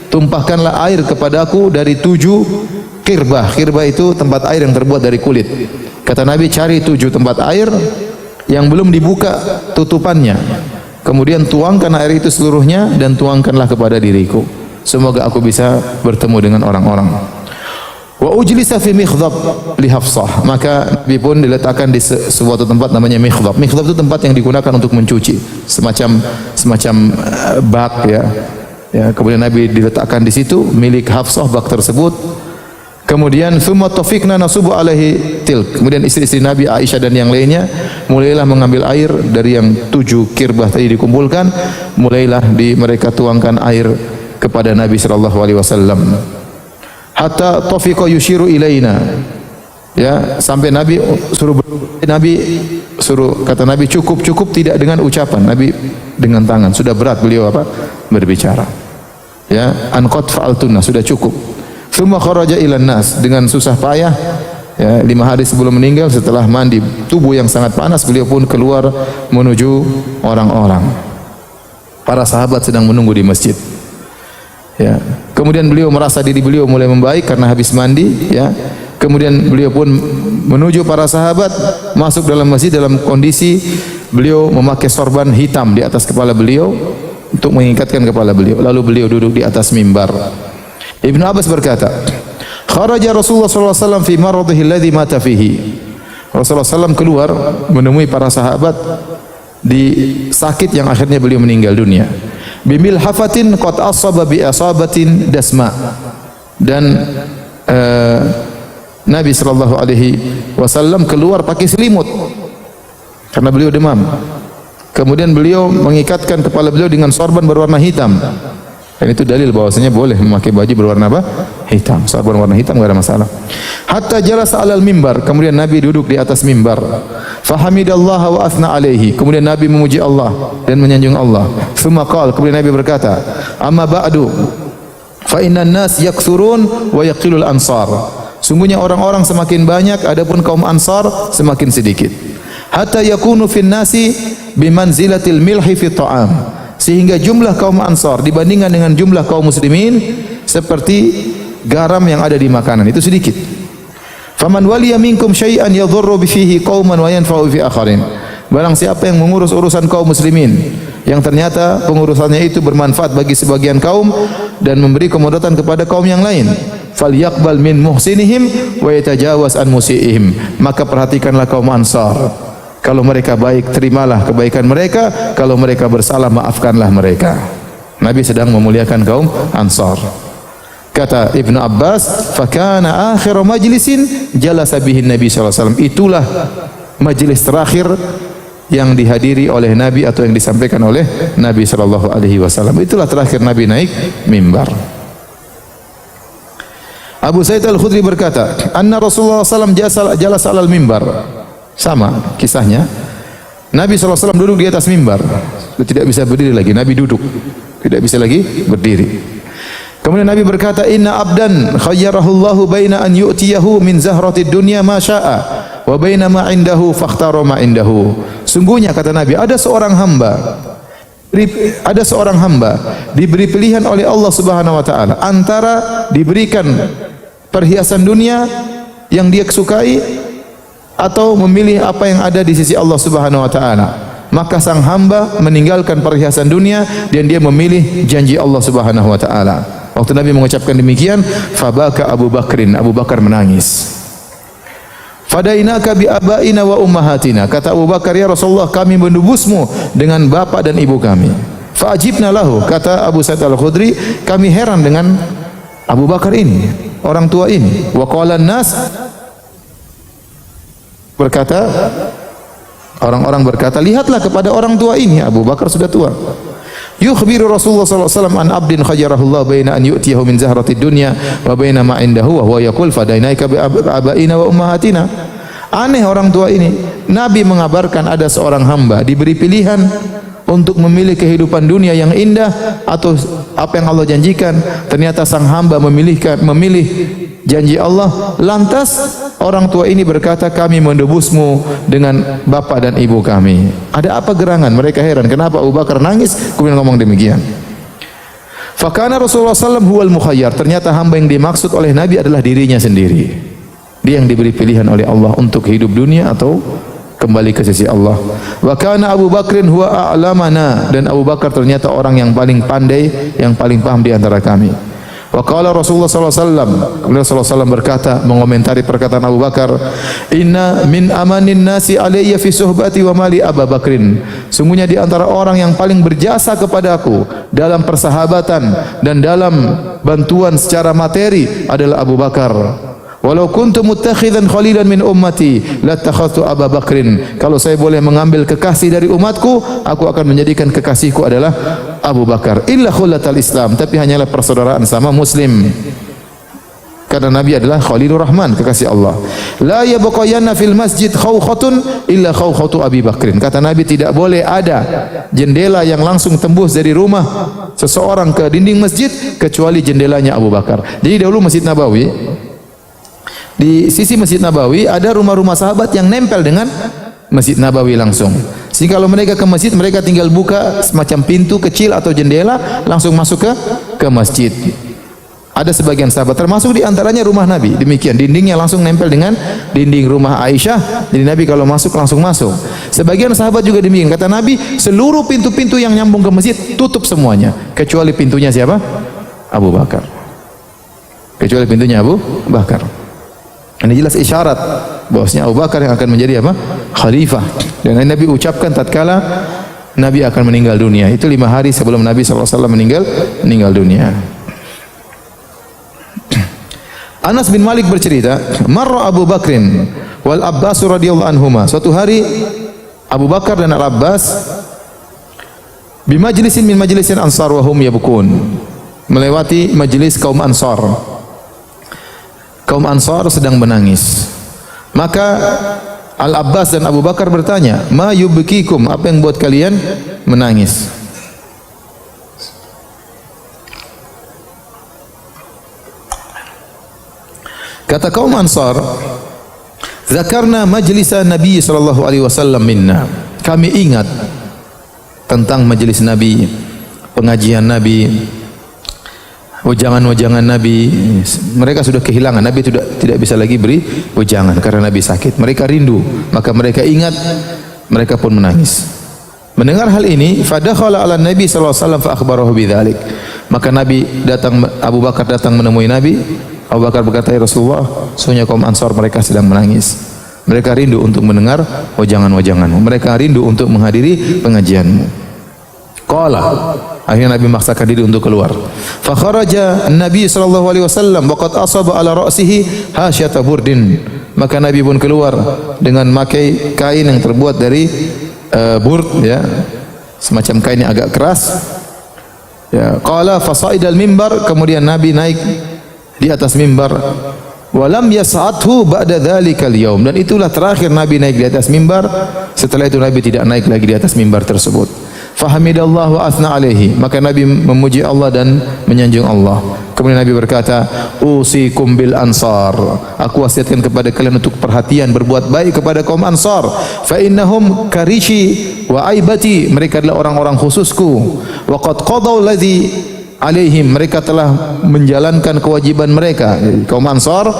tumpahkanlah air kepadaku dari 7 kirbah. Kirbah itu tempat air yang terbuat dari kulit. Kata Nabi, cari 7 tempat air yang belum dibuka tutupannya. Kemudian tuangkan air itu seluruhnya dan tuangkanlah kepada diriku. Semoga aku bisa bertemu dengan orang-orang. Wa ujlisa fi mikhdab li Hafsah, maka Nabi pun diletakkan di suatu tempat namanya mikhdab. Mikhdab itu tempat yang digunakan untuk mencuci, semacam bak, ya. Kemudian Nabi diletakkan di situ milik Hafsah, bak tersebut. Kemudian thumma tafiqna nasubu alaihi tilk. Kemudian istri-istri Nabi Aisyah dan yang lainnya mulailah mengambil air dari yang 7 kirbah tadi dikumpulkan, mulailah mereka tuangkan air kepada Nabi sallallahu alaihi wasallam. Hatta tafiqa yushiru ilaina, ya, sampai Nabi suruh kata Nabi cukup tidak dengan ucapan, Nabi dengan tangan, sudah berat beliau berbicara, ya, an qad fa'altunna, sudah cukup. Tsumma kharaja ilan nas, dengan susah payah, ya, 5 hari sebelum meninggal setelah mandi tubuh yang sangat panas, beliau pun keluar menuju orang-orang. Para sahabat sedang menunggu di masjid. Ya, kemudian beliau merasa diri beliau mulai membaik karena habis mandi, ya. Kemudian beliau pun menuju para sahabat, masuk dalam masjid dalam kondisi beliau memakai sorban hitam di atas kepala beliau untuk mengikatkan kepala beliau. Lalu beliau duduk di atas mimbar. Ibnu Abbas berkata, kharaja Rasulullah sallallahu alaihi wasallam fi maradhihi alladhi mata fihi. Rasulullah SAW keluar menemui para sahabat di sakit yang akhirnya beliau meninggal dunia. Bimil hafatin qad asaba bi asabatin dasma, dan Nabi sallallahu alaihi wasallam keluar pakai selimut karena beliau demam. Kemudian beliau mengikatkan kepala beliau dengan sorban berwarna hitam. Dan itu dalil bahwasanya boleh memakai baju berwarna hitam. Sorban warna hitam enggak ada masalah. Hatta jalasa alal mimbar, kemudian Nabi duduk di atas mimbar. Fahamidallaha wa athna alaihi, kemudian Nabi memuji Allah dan menyanjung Allah. Tsumma qala, kemudian Nabi berkata, amma ba'du fa innan nas yakthurun wa yaqilul ansar. Sungguhnya orang-orang semakin banyak, adapun kaum Ansar semakin sedikit. Hatta yakunu fin nasi bimanzilatil milhi fi ta'am, sehingga jumlah kaum Ansar dibandingkan dengan jumlah kaum muslimin seperti garam yang ada di makanan, itu sedikit. Faman waliya minkum syai'an yadhurru fihi qauman wa yanfa'u fi akharin. Barang siapa yang mengurus urusan kaum muslimin yang ternyata pengurusannya itu bermanfaat bagi sebagian kaum dan memberi kemudaratan kepada kaum yang lain, falyaqbal min muhsinihim wa yatajawaz an musiihim. Maka perhatikanlah kaum Ansar, Kalau mereka baik, terimalah kebaikan mereka. Kalau mereka bersalah, maafkanlah mereka. Nabi sedang memuliakan kaum Ansar. Kata Ibnu Abbas, "Fakana akhiru majlisin jalasa bihi Nabi sallallahu alaihi wasallam." Itulah majelis terakhir yang dihadiri oleh Nabi atau yang disampaikan oleh Nabi sallallahu alaihi wasallam. Itulah terakhir Nabi naik mimbar. Abu Sa'id Al-Khudri berkata, "Anna Rasulullah sallallahu alaihi wasallam jalasa 'alal mimbar." Sama kisahnya. Nabi sallallahu alaihi wasallam duduk di atas mimbar. Tidak bisa berdiri lagi. Nabi duduk. Tidak bisa lagi berdiri. Kemudian Nabi berkata, "Inna abdan khayyarahullahu baina an yu'tiyahu min zahratid dunya ma syaa wa baina ma indahu fakhtara ma indahu." Sungguhnya kata Nabi, ada seorang hamba diberi pilihan oleh Allah Subhanahu wa taala antara diberikan perhiasan dunia yang dia sukai atau memilih apa yang ada di sisi Allah Subhanahu wa taala. Maka sang hamba meninggalkan perhiasan dunia dan dia memilih janji Allah Subhanahu wa taala. Waktu Nabi mengucapkan demikian, fabaka Abu Bakrin, Abu Bakar menangis. Fadainaka bi abaina wa ummahatina. Kata Abu Bakar, "Ya Rasulullah, kami menebusmu dengan bapak dan ibu kami." Fa'ajibna lahu. Kata Abu Sa'id Al-Khudri, kami heran dengan Abu Bakar ini, orang tua ini. Wa qala an-nas, berkata, orang-orang berkata, lihatlah kepada orang tua ini. Abu Bakar sudah tua. Yukhbiru Rasulullah sallallahu alaihi wasallam an abdin khayyarahullah baina an yu'tiyahu min zahratid dunya wa baina ma indahu wa huwa yaqul fadainaika bi abaina wa ummahatina. Aneh orang tua ini. Nabi mengabarkan ada seorang hamba diberi pilihan untuk memilih kehidupan dunia yang indah atau apa yang Allah janjikan. Ternyata sang hamba memilih janji Allah. Lantas orang tua ini berkata, kami menebusmu dengan bapak dan ibu kami. Ada apa gerangan? Mereka heran. Kenapa Abu Bakar nangis? Kemudian ngomong demikian. Fakana Rasulullah SAW huwal mukhayyar. Ternyata hamba yang dimaksud oleh Nabi adalah dirinya sendiri. Dia yang diberi pilihan oleh Allah untuk hidup dunia atau kembali ke sisi Allah. Wa kana Abu Bakrin huwa a'lamana, dan Abu Bakar ternyata orang yang paling pandai, yang paling paham di antara kami. Wa qala Rasulullah sallallahu alaihi wasallam, Rasulullah sallallahu alaihi wasallam berkata mengomentari perkataan Abu Bakar, "Inna min amanin nasi alayya fi suhbati wa mali Abu Bakrin." Sungguhnya di antara orang yang paling berjasa kepadaku dalam persahabatan dan dalam bantuan secara materi adalah Abu Bakar. Walau kuntu muttakhidan khalilan min ummati latakhadtu Abu Bakrin. Kalau saya boleh mengambil kekasih dari umatku, aku akan menjadikan kekasihku adalah Abu Bakar. Illa khullatal Islam, tapi hanyalah persaudaraan sama Muslim. Karena Nabi adalah Khalilur Rahman, kekasih Allah. La yabqayanna fil masjid khawkhatun illa khawkhatu Abi Bakrin. Kata Nabi, tidak boleh ada jendela yang langsung tembus dari rumah seseorang ke dinding masjid kecuali jendelanya Abu Bakar. Jadi dahulu Masjid Nabawi, di sisi Masjid Nabawi ada rumah-rumah sahabat yang nempel dengan Masjid Nabawi langsung. Sehingga kalau mereka ke masjid, mereka tinggal buka semacam pintu kecil atau jendela, langsung masuk ke masjid. Ada sebagian sahabat, termasuk di antaranya rumah Nabi. Demikian, dindingnya langsung nempel dengan dinding rumah Aisyah. Jadi Nabi kalau masuk langsung masuk. Sebagian sahabat juga demikian. Kata Nabi, seluruh pintu-pintu yang nyambung ke masjid tutup semuanya, kecuali pintunya siapa? Abu Bakar. Kecuali pintunya Abu Bakar. Ini jelas isyarat bahwasanya Abu Bakar yang akan menjadi apa? Khalifah. Dan Nabi ucapkan tatkala Nabi akan meninggal dunia. Itu 5 hari sebelum Nabi SAW meninggal dunia. Anas bin Malik bercerita, marra Abu Bakrin wal Abbas radhiyallahu anhuma. Suatu hari Abu Bakar dan Al-Abbas bi majlisin min majlisin Ansar wa hum yabkun. Melewati majelis kaum Ansar. Kaum Ansar sedang menangis. Maka Al-Abbas dan Abu Bakar bertanya, "Ma yubkikum?" Apa yang buat kalian menangis? Kata kaum Ansar, "Zakarna majlisa Nabi sallallahu alaihi wasallam minna." Kami ingat tentang majelis Nabi, pengajian Nabi, wejangan-wejangan Nabi. Mereka sudah kehilangan. Nabi tidak bisa lagi beri wejangan karena Nabi sakit. Mereka rindu, maka mereka ingat, mereka pun menangis. Mendengar hal ini, fadakhala ala Nabi sallallahu alaihi wasallam fa akhbarahu bidzalik. Maka Nabi datang, Abu Bakar datang menemui Nabi. Abu Bakar berkata, "Ya Rasulullah, sesungguhnya kaum Ansar mereka sedang menangis." Mereka rindu untuk mendengar wajangan-wajanganmu. Mereka rindu untuk menghadiri pengajianmu. Qala, akhirnya Nabi memaksakan diri untuk keluar. Fa kharaja Nabi sallallahu alaihi wasallam wa qad asaba ala ra'sihi hasyata burdin. Maka Nabi pun keluar dengan memakai kain yang terbuat dari burd, ya, semacam kain yang agak keras. Ya, qala fa sa'idal mimbar, kemudian Nabi naik di atas mimbar. Walam yas'athu ba'da dzalikal yaum, dan itulah terakhir Nabi naik di atas mimbar. Setelah itu Nabi tidak naik lagi di atas mimbar tersebut. Fahamidallah wa athna alaihi, maka Nabi memuji Allah dan menyanjung Allah. Kemudian Nabi berkata, usikum bil ansar, aku wasiatkan kepada kalian untuk perhatian berbuat baik kepada kaum Ansar. Fa innahum karishi wa aibati, mereka adalah orang-orang khususku. Wa qad qadaw alladhi alaihim, mereka telah menjalankan kewajiban mereka. Kaum Ansar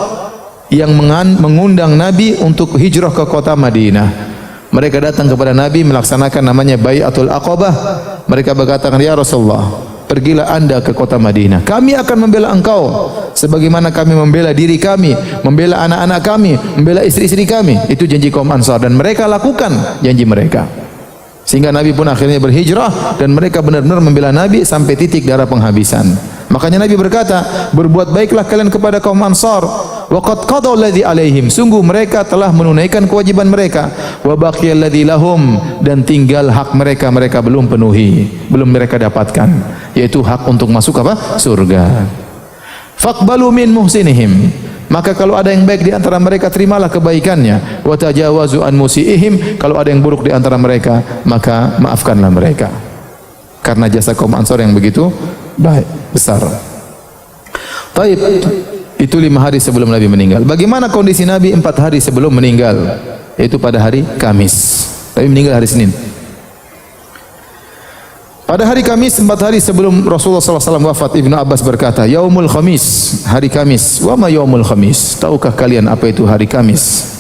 yang mengundang Nabi untuk hijrah ke kota Madinah. Mereka datang kepada Nabi melaksanakan namanya Bai'atul Aqabah. Mereka berkata, ya Rasulullah, pergilah anda ke kota Madinah. Kami akan membela engkau sebagaimana kami membela diri kami, membela anak-anak kami, membela istri-istri kami. Itu janji kaum Ansar, dan mereka lakukan janji mereka. Sehingga Nabi pun akhirnya berhijrah, dan mereka benar-benar membela Nabi sampai titik darah penghabisan. Makanya Nabi berkata, berbuat baiklah kalian kepada kaum Ansar. Wa qad qadaw alladhi alaihim, sungguh mereka telah menunaikan kewajiban mereka. Wa baqiyal ladzi lahum, dan tinggal hak mereka, mereka belum penuhi, belum mereka dapatkan, yaitu hak untuk masuk apa? Surga. Faqbalu min muhsinihim, maka kalau ada yang baik di antara mereka, terimalah kebaikannya. Wa tajawazu an musiihim, kalau ada yang buruk di antara mereka, maka maafkanlah mereka. Karena jasa kaum Ansar yang begitu baik, besar. Baik, itu 5 hari sebelum Nabi meninggal. Bagaimana kondisi Nabi 4 hari sebelum meninggal? Yaitu pada hari Kamis. Nabi meninggal hari Senin. Pada hari Kamis, 4 hari sebelum Rasulullah SAW wafat, Ibnu Abbas berkata, Yaumul Khamis, hari Kamis. Wa ma yaumul Khamis? Tahukah kalian apa itu hari Kamis?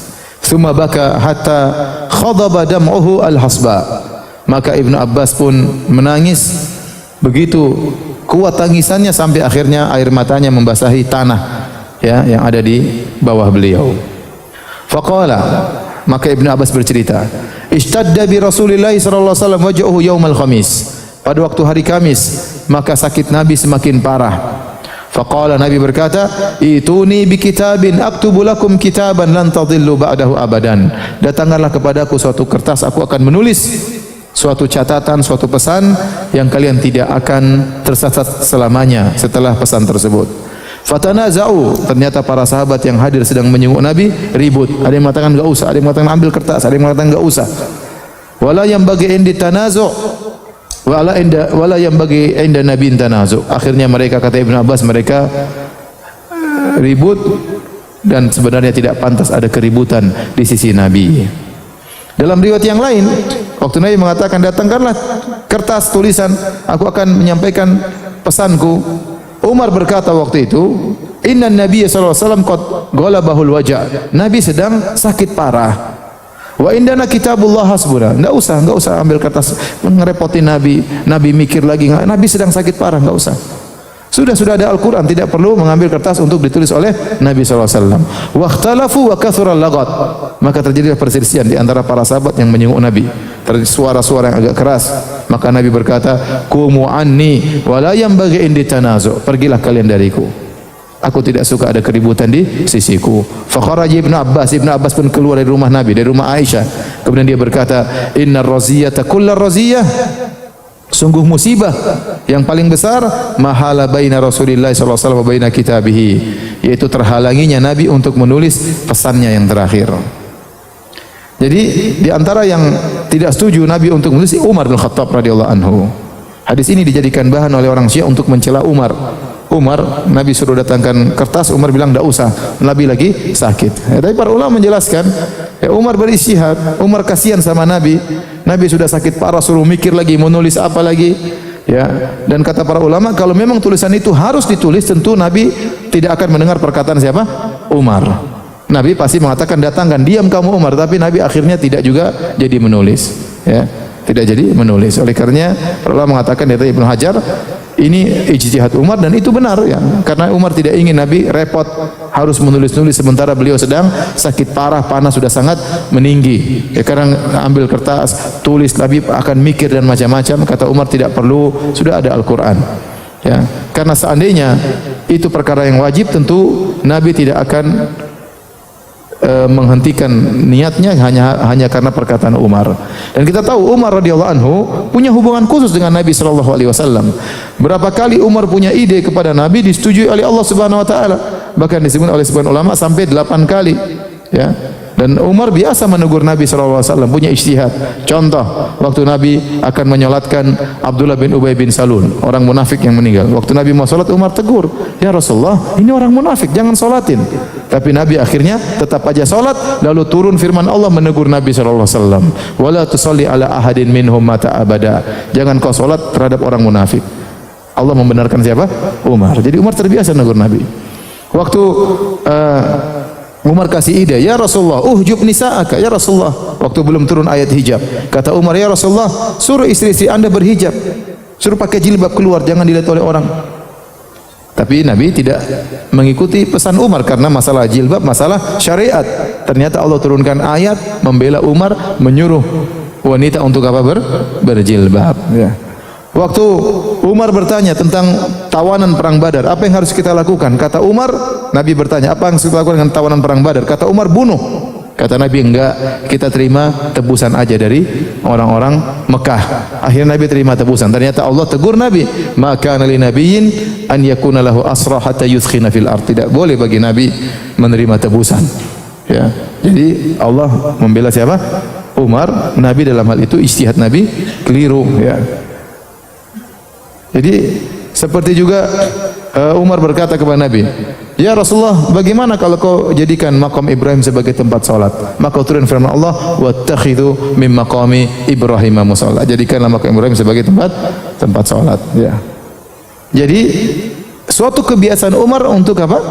Tsumma baka hatta khadaba dam'uhu al-hasba. Maka Ibnu Abbas pun menangis begitu kuat tangisannya sampai akhirnya air matanya membasahi tanah, ya, yang ada di bawah beliau. Faqala, maka Ibnu Abbas bercerita, ishtadda bi Rasulillah sallallahu alaihi wasallam wajhuhu yaumal khamis. Pada waktu hari Kamis, maka sakit Nabi semakin parah. Faqala, Nabi berkata, ituni bi kitabin aktubu lakum kitaban lan tadillu ba'dahu abadan. Datangkanlah kepadaku suatu kertas, aku akan menulis suatu catatan, suatu pesan yang kalian tidak akan tersesat selamanya setelah pesan tersebut. Fatanaza'u, ternyata para sahabat yang hadir sedang menyenguk Nabi ribut. Ada yang mengatakan enggak usah, ada yang mengatakan ambil kertas, ada yang mengatakan enggak usah. Wala yang bagi indi tanazu' wala yang bagi inda nabi tanazu'. Akhirnya mereka, kata Ibnu Abbas, mereka ribut dan sebenarnya tidak pantas ada keributan di sisi Nabi. Dalam riwayat yang lain, waktu Nabi mengatakan, datangkanlah kertas tulisan, aku akan menyampaikan pesanku. Umar berkata waktu itu, inna Nabi sallallahu alaihi wasallam qad ghalabahul waja'. Nabi sedang sakit parah. Wa indana kitabullah hasbuna. Enggak usah ambil kertas ngerepotin Nabi. Nabi mikir lagi, Nabi sedang sakit parah, enggak usah. Sudah ada Al-Quran, tidak perlu mengambil kertas untuk ditulis oleh Nabi SAW. Wakhtalafu wa kathural lagat. Maka terjadi perselisihan di antara para sahabat yang menyenguk Nabi. Terjadi suara-suara yang agak keras. Maka Nabi berkata, Kumu anni wa la yanbaghi indi tanazu'. Pergilah kalian dariku, aku tidak suka ada keributan di sisiku. Fakharaja Ibnu Abbas pun keluar dari rumah Nabi, dari rumah Aisyah. Kemudian dia berkata, innar raziyata kullar raziyah, sungguh musibah yang paling besar, mahala baina Rasulillah sallallahu alaihi wasallam wa baina kitabihi, yaitu terhalanginya Nabi untuk menulis pesannya yang terakhir. Jadi di antara yang tidak setuju Nabi untuk menulis, Umar bin Khattab radhiyallahu anhu. Hadis ini dijadikan bahan oleh orang Syiah untuk mencela Umar. Nabi suruh datangkan kertas, Umar bilang tidak usah, Nabi lagi sakit. Tapi para ulama menjelaskan, Umar beristihad, Umar kasihan sama Nabi. Nabi sudah sakit parah, suruh mikir lagi mau nulis apa lagi. Ya, dan kata para ulama, kalau memang tulisan itu harus ditulis, tentu Nabi tidak akan mendengar perkataan siapa? Umar. Nabi pasti mengatakan, datangkan, diam kamu Umar. Tapi Nabi akhirnya tidak juga jadi menulis. Ya, tidak jadi menulis. Oleh karenanya para ulama mengatakan, dari Ibnu Hajar, Ini ijtihad Umar dan itu benar ya. Karena Umar tidak ingin Nabi repot harus menulis-nulis sementara beliau sedang sakit parah, panas sudah sangat meninggi. Ya karena ambil kertas, tulis, Nabi akan mikir dan macam-macam. Kata Umar tidak perlu, sudah ada Al-Qur'an. Ya, karena seandainya itu perkara yang wajib, tentu Nabi tidak akan menghentikan niatnya hanya karena perkataan Umar. Dan kita tahu Umar radhiyallahu anhu punya hubungan khusus dengan Nabi sallallahu alaihi wasallam. Berapa kali Umar punya ide kepada Nabi disetujui oleh Allah Subhanahu wa taala. Bahkan disebut oleh sebagian ulama sampai 8 kali. Ya. Dan Umar biasa menegur Nabi sallallahu alaihi wasallam, punya ijtihad. Contoh, waktu Nabi akan menyolatkan Abdullah bin Ubay bin Salul, orang munafik yang meninggal. Waktu Nabi mau salat, Umar tegur, "Ya Rasulullah, ini orang munafik, jangan salatin." Tapi Nabi akhirnya tetap aja salat, lalu turun firman Allah menegur Nabi sallallahu alaihi wasallam, "Wala tusalli ala ahadin minhum mata abada." Jangan kau salat terhadap orang munafik. Allah membenarkan siapa? Umar. Jadi Umar terbiasa menegur Nabi. Waktu Umar kasih ide, "Ya Rasulullah, uhjub nisa'aka." Ya Rasulullah, waktu belum turun ayat hijab. Kata Umar, "Ya Rasulullah, suruh istri-istri Anda berhijab. Suruh pakai jilbab keluar, jangan dilihat oleh orang." Tapi Nabi tidak mengikuti pesan Umar karena masalah jilbab, masalah syariat. Ternyata Allah turunkan ayat membela Umar, menyuruh wanita untuk apa? Berjilbab. Ya. Waktu Umar bertanya tentang tawanan perang Badar, apa yang harus kita lakukan? Kata Umar, Nabi bertanya, apa yang harus kita lakukan dengan tawanan perang Badar? Kata Umar, bunuh. Kata Nabi, enggak, kita terima tebusan aja dari orang-orang Mekah. Akhirnya Nabi terima tebusan. Ternyata Allah tegur Nabi, maka kana li nabiyyin an yakuna lahu asra hatta yuskhina fil ard. Tidak boleh bagi Nabi menerima tebusan. Ya. Jadi Allah membela siapa? Umar. Nabi dalam hal itu ijtihad Nabi keliru, ya. Jadi seperti juga Umar berkata kepada Nabi, "Ya Rasulullah, bagaimana kalau kau jadikan makam Ibrahim sebagai tempat salat?" Maka turun firman Allah, "Wattakhidhu min maqami Ibrahim musalla." Jadikanlah makam Ibrahim sebagai tempat salat, ya. Jadi suatu kebiasaan Umar untuk apa?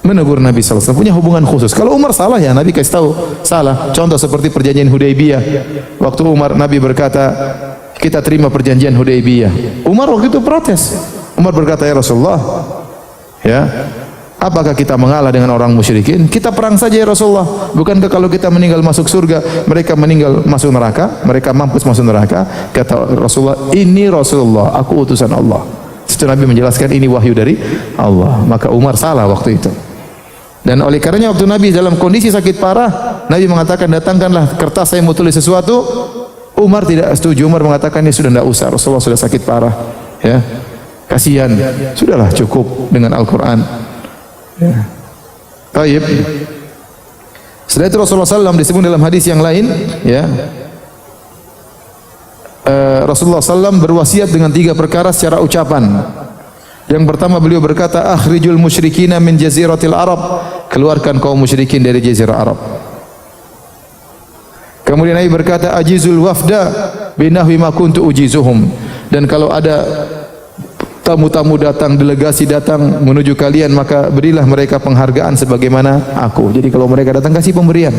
Menegur Nabi sallallahu alaihi wasallam, punya hubungan khusus. Kalau Umar salah ya Nabi kasih tahu salah. Contoh seperti perjanjian Hudaybiyah. Waktu Nabi berkata, "Kita terima perjanjian Hudaybiyah." Umar waktu itu protes. Umar berkata, "Ya Rasulullah, ya, apakah kita mengalah dengan orang musyrikin? Kita perang saja ya Rasulullah. Bukankah kalau kita meninggal masuk surga, mereka meninggal masuk neraka, mereka mampus masuk neraka?" Kata Rasulullah, "Ini Rasulullah, aku utusan Allah." Setelah Nabi menjelaskan ini wahyu dari Allah, maka Umar salah waktu itu. Dan oleh karenanya waktu Nabi dalam kondisi sakit parah, Nabi mengatakan, "Datangkanlah kertas, saya mau tulis sesuatu." Umar tidak setuju. Umar mengatakan, "Ini sudah tidak usah, Rasulullah sudah sakit parah, ya, kasihan, sudahlah cukup dengan Al-Quran." Ya. Taib. Setelah itu Rasulullah SAW disebut dalam hadis yang lain, ya, Rasulullah SAW berwasiat dengan 3 perkara secara ucapan. Yang pertama beliau berkata, "Akhrijul musyrikina min jaziratil Arab." Keluarkan kaum musyrikin dari jazirah Arab. Kemudian Nabi berkata, "Ajizul wafda binahwi ma kuntu ujizuhum." Dan kalau ada tamu-tamu datang, delegasi datang menuju kalian, maka berilah mereka penghargaan sebagaimana aku. Jadi kalau mereka datang, kasih pemberian.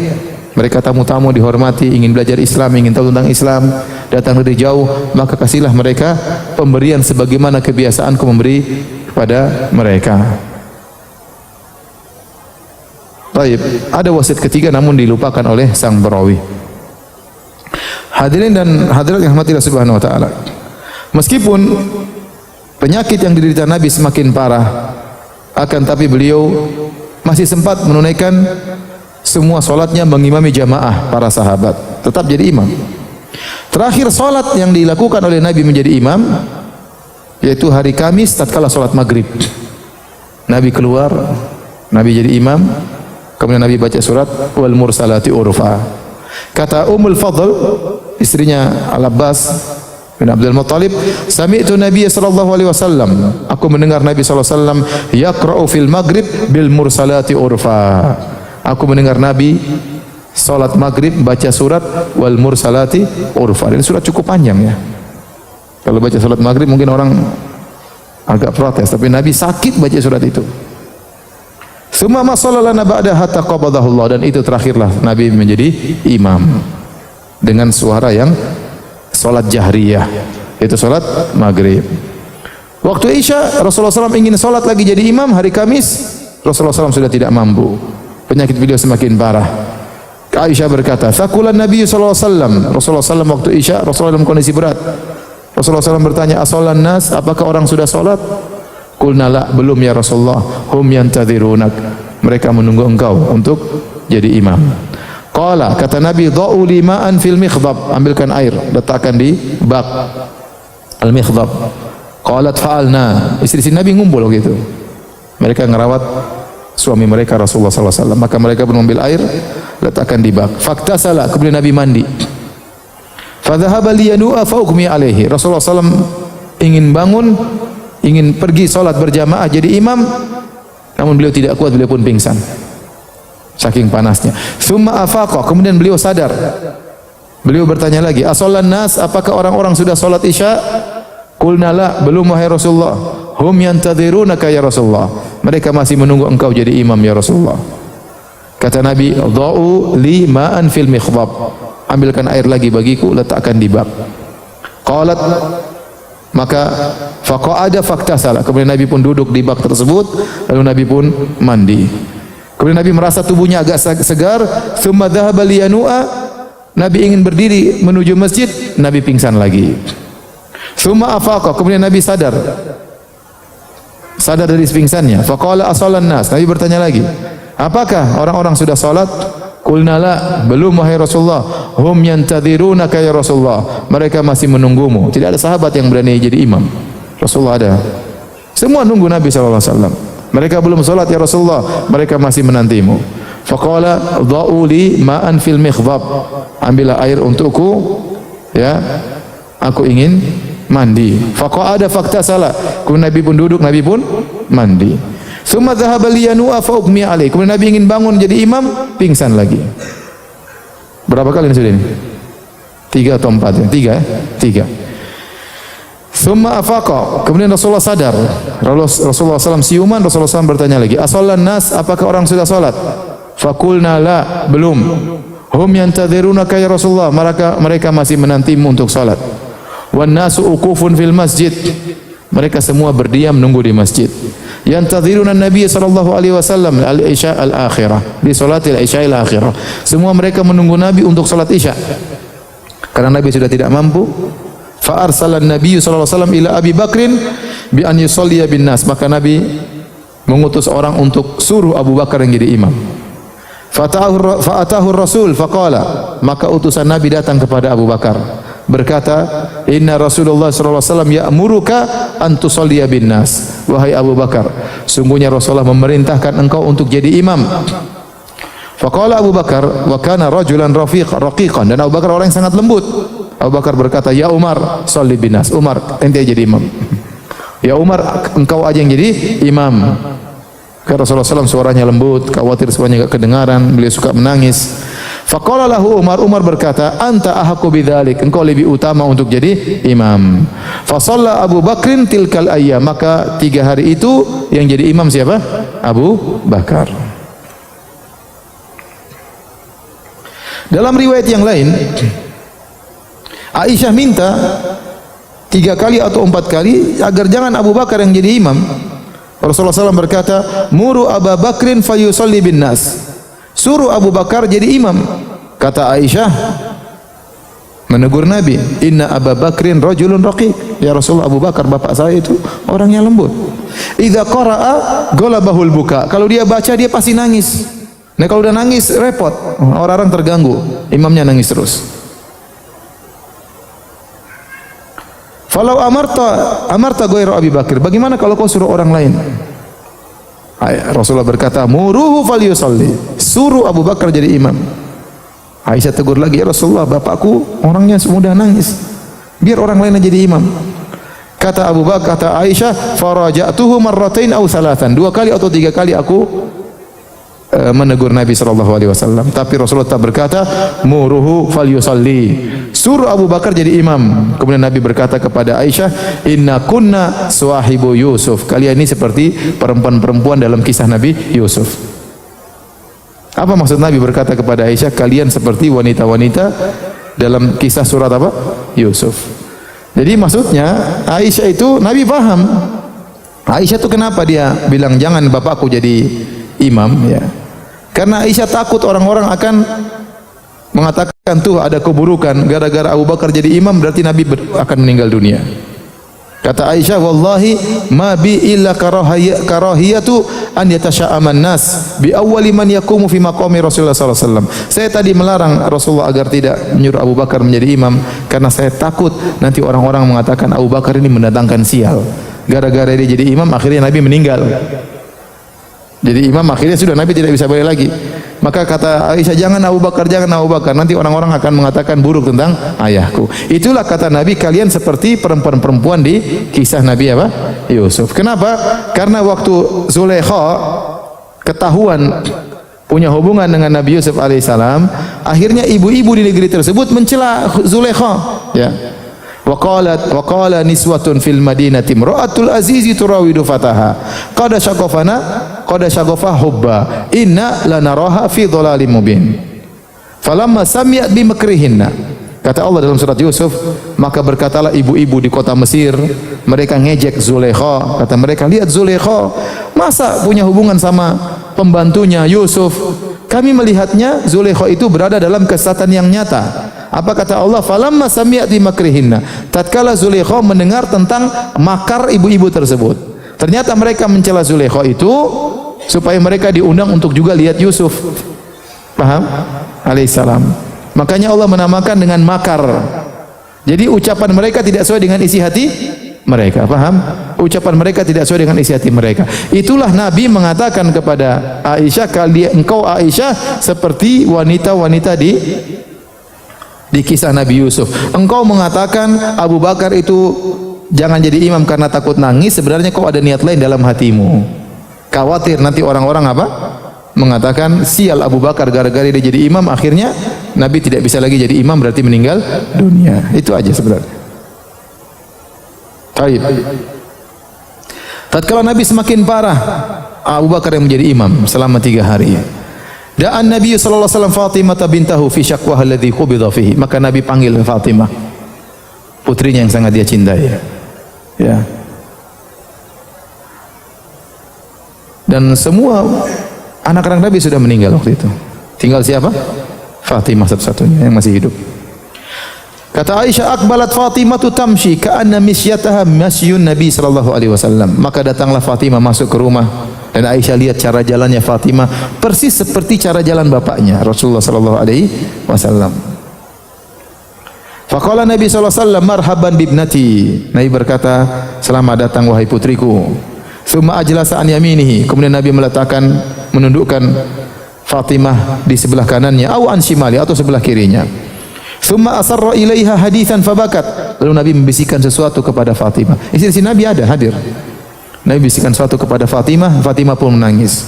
Mereka tamu-tamu dihormati, ingin belajar Islam, ingin tahu tentang Islam, datang dari jauh, maka kasihlah mereka pemberian sebagaimana kebiasaanku memberi kepada mereka. Baik, ada wasiat ketiga namun dilupakan oleh sang perawi. Hadirin dan hadirat yang rahmatillah subhanahu wa ta'ala, meskipun penyakit yang diderita Nabi semakin parah, akan tapi beliau masih sempat menunaikan semua solatnya, mengimami jamaah para sahabat, tetap jadi imam. Terakhir solat yang dilakukan oleh Nabi menjadi imam yaitu hari Kamis tatkala solat maghrib. Nabi keluar, Nabi jadi imam, kemudian Nabi baca surat wal mursalati urfa. Kata Ummul Fadl, istrinya Al-Abbas bin Abdul Muttalib, "Sami'tu Nabiy sallallahu alaihi wasallam." Aku mendengar Nabi sallallahu alaihi wasallam yaqra'u fil maghrib bil mursalati urfa. Aku mendengar Nabi salat maghrib baca surat wal mursalati urfa. Ini surat cukup panjang ya. Kalau baca salat maghrib mungkin orang agak protes, tapi Nabi sakit baca surat itu. Summa ma sallalana ba'da hatta qabadahullah, dan itu terakhirlah Nabi menjadi imam dengan suara yang salat jahriyah, itu salat maghrib. Waktu Isya Rasulullah SAW ingin salat lagi jadi imam hari Kamis, Rasulullah SAW sudah tidak mampu. Penyakit beliau semakin parah. Aisyah berkata, "Thaqulan Nabi sallallahu alaihi wasallam." Rasulullah SAW waktu Isya, Rasulullah dalam kondisi berat. Rasulullah SAW bertanya, "Asallan nas, apakah orang sudah salat?" Qulna la, belum ya Rasulullah. Hum yantadhirunak. Mereka menunggu engkau untuk jadi imam. Qala, kata Nabi, "Dha'u li ma'an fil mikhdab." Ambilkan air, letakkan di bak al-mikhdab. Qalat fa'alna. Istri Nabi ngumpul gitu. Mereka ngerawat suami mereka Rasulullah SAW. Maka mereka pun mengambil air, letakkan di bak. Faktasala, kemudian Nabi mandi. Fadhahaba liyanu'a fa'ukmi alaihi. Rasulullah SAW ingin bangun, ingin pergi salat berjamaah jadi imam, namun beliau tidak kuat, beliau pun pingsan. Saking panasnya. Tsumma afaqa, kemudian beliau sadar. Beliau bertanya lagi, "Asallan nas, apakah orang-orang sudah salat Isya?" Qulna la, belum wahai Rasulullah. Hum yantadhirunaka ya Rasulullah. Mereka masih menunggu engkau jadi imam ya Rasulullah. Kata Nabi, "Dha'u li ma'an fil mikhdab." Ambilkan air lagi bagiku, letakkan di bak. Qalat, maka faqa'ada faktasala. Kemudian Nabi pun duduk di bak tersebut, lalu Nabi pun mandi. Kemudian Nabi merasa tubuhnya agak segar. Tsumma dhahaba liyanu'a. Nabi ingin berdiri menuju masjid, Nabi pingsan lagi. Tsumma afaqa, kemudian Nabi sadar dari pingsannya. Faqala asallan nas. Nabi bertanya lagi, apakah orang-orang sudah salat? Qulna la, belum wahai Rasulullah. Hum yantadhirunaka ya Rasulullah. Mereka masih menunggumu. Tidak ada sahabat yang berani jadi imam. Rasulullah ada. Semua nunggu Nabi SAW. Mereka belum salat ya Rasulullah. Mereka masih menantimu. Faqala dha'u li ma'an fil mikhdab. Ambillah air untukku, ya. Aku ingin mandi. Faqa'ada faktasala. Kemudian Nabi pun duduk, Nabi pun mandi. Tsumma dhahaba liyanu'a fa ughmi alaihi. Kemudian Nabi ingin bangun jadi imam, pingsan lagi. Berapa kali ini sudah ini? 3 atau 4 ya? 3 ya? 3. Tsumma afaqa. Kemudian Rasulullah sadar. Rasulullah SAW siuman, Rasulullah SAW bertanya lagi, "Asallan nas, apakah orang sudah salat?" Faqulna la, belum. Hum yantadhirunaka ya Rasulullah. Mereka masih menantimu untuk salat. Wan nasu uqufun fil masjid. Mereka semua berdiam nunggu di masjid. Yantadhiruna Nabi sallallahu alaihi wasallam al-isya al-akhirah. Di salatil isya al-akhirah. Semua mereka menunggu Nabi untuk salat Isya. Karena Nabi sudah tidak mampu. Fa arsalan Nabi sallallahu alaihi wasallam ila Abi Bakrin bi an yusalliya bin nas. Maka Nabi mengutus orang untuk suruh Abu Bakar yang jadi imam. Fa'atahu Rasul faqala. Maka utusan Nabi datang kepada Abu Bakar, berkata, "Inna Rasulullah sallallahu alaihi wasallam ya'muruka an tusalliya bin nas." Wahai Abu Bakar, sungguhnya Rasulullah memerintahkan engkau untuk jadi imam. Faqala Abu Bakar, wa kana rajulan raqiqan, dan Abu Bakar orang yang sangat lembut. Abu Bakar berkata, "Ya Umar, shalli bin nas." Umar, ente jadi imam. Ya Umar, engkau aja yang jadi imam. Karena Rasulullah SAW suaranya lembut, khawatir suaranya enggak kedengaran, beliau suka menangis. Faqala lahu Umar, Umar berkata, "Anta ahaqqu bidzalik." Engkau lebih utama untuk jadi imam. Fa shalla Abu Bakrin tilkal ayyam. Maka 3 hari itu yang jadi imam siapa? Abu Bakar. Dalam riwayat yang lain, Aisyah minta 3 kali atau 4 kali agar jangan Abu Bakar yang jadi imam. Rasulullah SAW berkata, "Muru Abu Bakrin fayusalli bin nas." Suruh Abu Bakar jadi imam. Kata Aisyah menegur Nabi, "Inna Abu Bakrin rajulun raqiq." Ya Rasulullah, Abu Bakar bapak saya itu orangnya lembut. Idza qara'a ghalabahul buka. Kalau dia baca dia pasti nangis. Nah kalau udah nangis repot, orang-orang terganggu. Imamnya nangis terus. Falau amarta ghairu Abi Bakar. Bagaimana kalau kau suruh orang lain? Rasulullah berkata, "Muruhu falyusalli." Suruh Abu Bakar jadi imam. Aisyah tegur lagi, "Ya Rasulullah, bapakku orangnya mudah nangis. Biar orang lain jadi imam." Kata Abu Bakar, kata Aisyah, "Faraja'tuhu marratain aw thalathan." 2 kali atau 3 kali aku menegur Nabi SAW. Tapi Rasulullah tetap berkata, "Muruhu falyusalli." Suruh Abu Bakar jadi imam. Kemudian Nabi berkata kepada Aisyah, "Inna kunna suahibu Yusuf." Kalian ini seperti perempuan-perempuan dalam kisah Nabi Yusuf. Apa maksud Nabi berkata kepada Aisyah, kalian seperti wanita-wanita dalam kisah surat apa? Yusuf. Jadi maksudnya Aisyah itu Nabi paham. Aisyah itu kenapa dia bilang jangan bapakku jadi imam ya? Karena Aisyah takut orang-orang akan mengatakan tuh ada keburukan gara-gara Abu Bakar jadi imam berarti Nabi akan meninggal dunia. Kata Aisyah, wallahi ma bi illa karahiyatu an yatasha'aman nas bi awwali man yaqumu fi maqami Rasulullah sallallahu alaihi wasallam. Saya tadi melarang Rasulullah agar tidak menyuruh Abu Bakar menjadi imam karena saya takut nanti orang-orang mengatakan Abu Bakar ini mendatangkan sial. Gara-gara dia jadi imam akhirnya Nabi meninggal. Jadi imam akhirnya sudah Nabi tidak bisa balik lagi. Maka kata Aisyah, jangan Abu Bakar, nanti orang-orang akan mengatakan buruk tentang ayahku. Itulah kata Nabi, kalian seperti perempuan-perempuan di kisah Nabi apa? Yusuf. Kenapa? Karena waktu Zulaikha ketahuan punya hubungan dengan Nabi Yusuf alaihissalam, akhirnya ibu-ibu di negeri tersebut mencela Zulaikha, ya. Wa qala niswatun fil madinati imra'atul azizi turawidu fataha qad shaghafa hubba inna lanaraha fi dhalalin mubin falamma sami'at bi makrihinna. Kata Allah dalam surat Yusuf, maka berkatalah ibu-ibu di kota Mesir, mereka ngejek Zulaikha. Kata mereka, lihat Zulaikha masa punya hubungan sama pembantunya Yusuf. Kami melihatnya Zulaikha itu berada dalam kesesatan yang nyata. Apa kata Allah? Falamma sami'at bi makrihinna. Tatkala Zulaikha mendengar tentang makar ibu-ibu tersebut. Ternyata mereka mencela Zulaikha itu supaya mereka diundang untuk juga lihat Yusuf. Paham? Alaihissalam. Makanya Allah menamakan dengan makar. Jadi ucapan mereka tidak sesuai dengan isi hati mereka. Paham? Ucapan mereka tidak sesuai dengan isi hati mereka. Itulah Nabi mengatakan kepada Aisyah, engkau Aisyah seperti wanita-wanita di kisah Nabi Yusuf. Engkau mengatakan Abu Bakar itu jangan jadi imam karena takut nangis, sebenarnya kau ada niat lain dalam hatimu. Khawatir nanti orang-orang apa? Mengatakan sial Abu Bakar gara-gara dia jadi imam, akhirnya Nabi tidak bisa lagi jadi imam berarti meninggal dunia. Itu aja sebenarnya. Baik. Tatkala Nabi semakin parah, Abu Bakar yang menjadi imam selama 3 hari. Da'an Nabi sallallahu alaihi wasallam Fatimah bintahu fi syaqwaha alladhi qubida fihi. Maka Nabi panggil Fatimah, putrinya yang sangat dia cintai. Ya. Dan semua anak-anak Nabi sudah meninggal waktu itu. Tinggal siapa? Fatimah satu-satunya yang masih hidup. Kata Aisyah, akbalat Fatimah tamshi ka'anna misyataha masyun Nabi sallallahu alaihi wasallam. Maka datanglah Fatimah masuk ke rumah. Dan Aisyah lihat cara jalannya Fatimah persis seperti cara jalan bapaknya Rasulullah sallallahu alaihi wasallam. Faqala Nabi sallallahu alaihi wasallam, marhaban bibnati. Nabi berkata, selamat datang wahai putriku. Tsumma ajlasa an yaminihi. Kemudian Nabi menundukkan Fatimah di sebelah kanannya, au an shimali, atau sebelah kirinya. Tsumma asarra ilaiha haditsan fabakat. Lalu Nabi membisikkan sesuatu kepada Fatimah. Istri Nabi ada hadir. Nabi bisikan sesuatu kepada Fatimah, Fatimah pun menangis.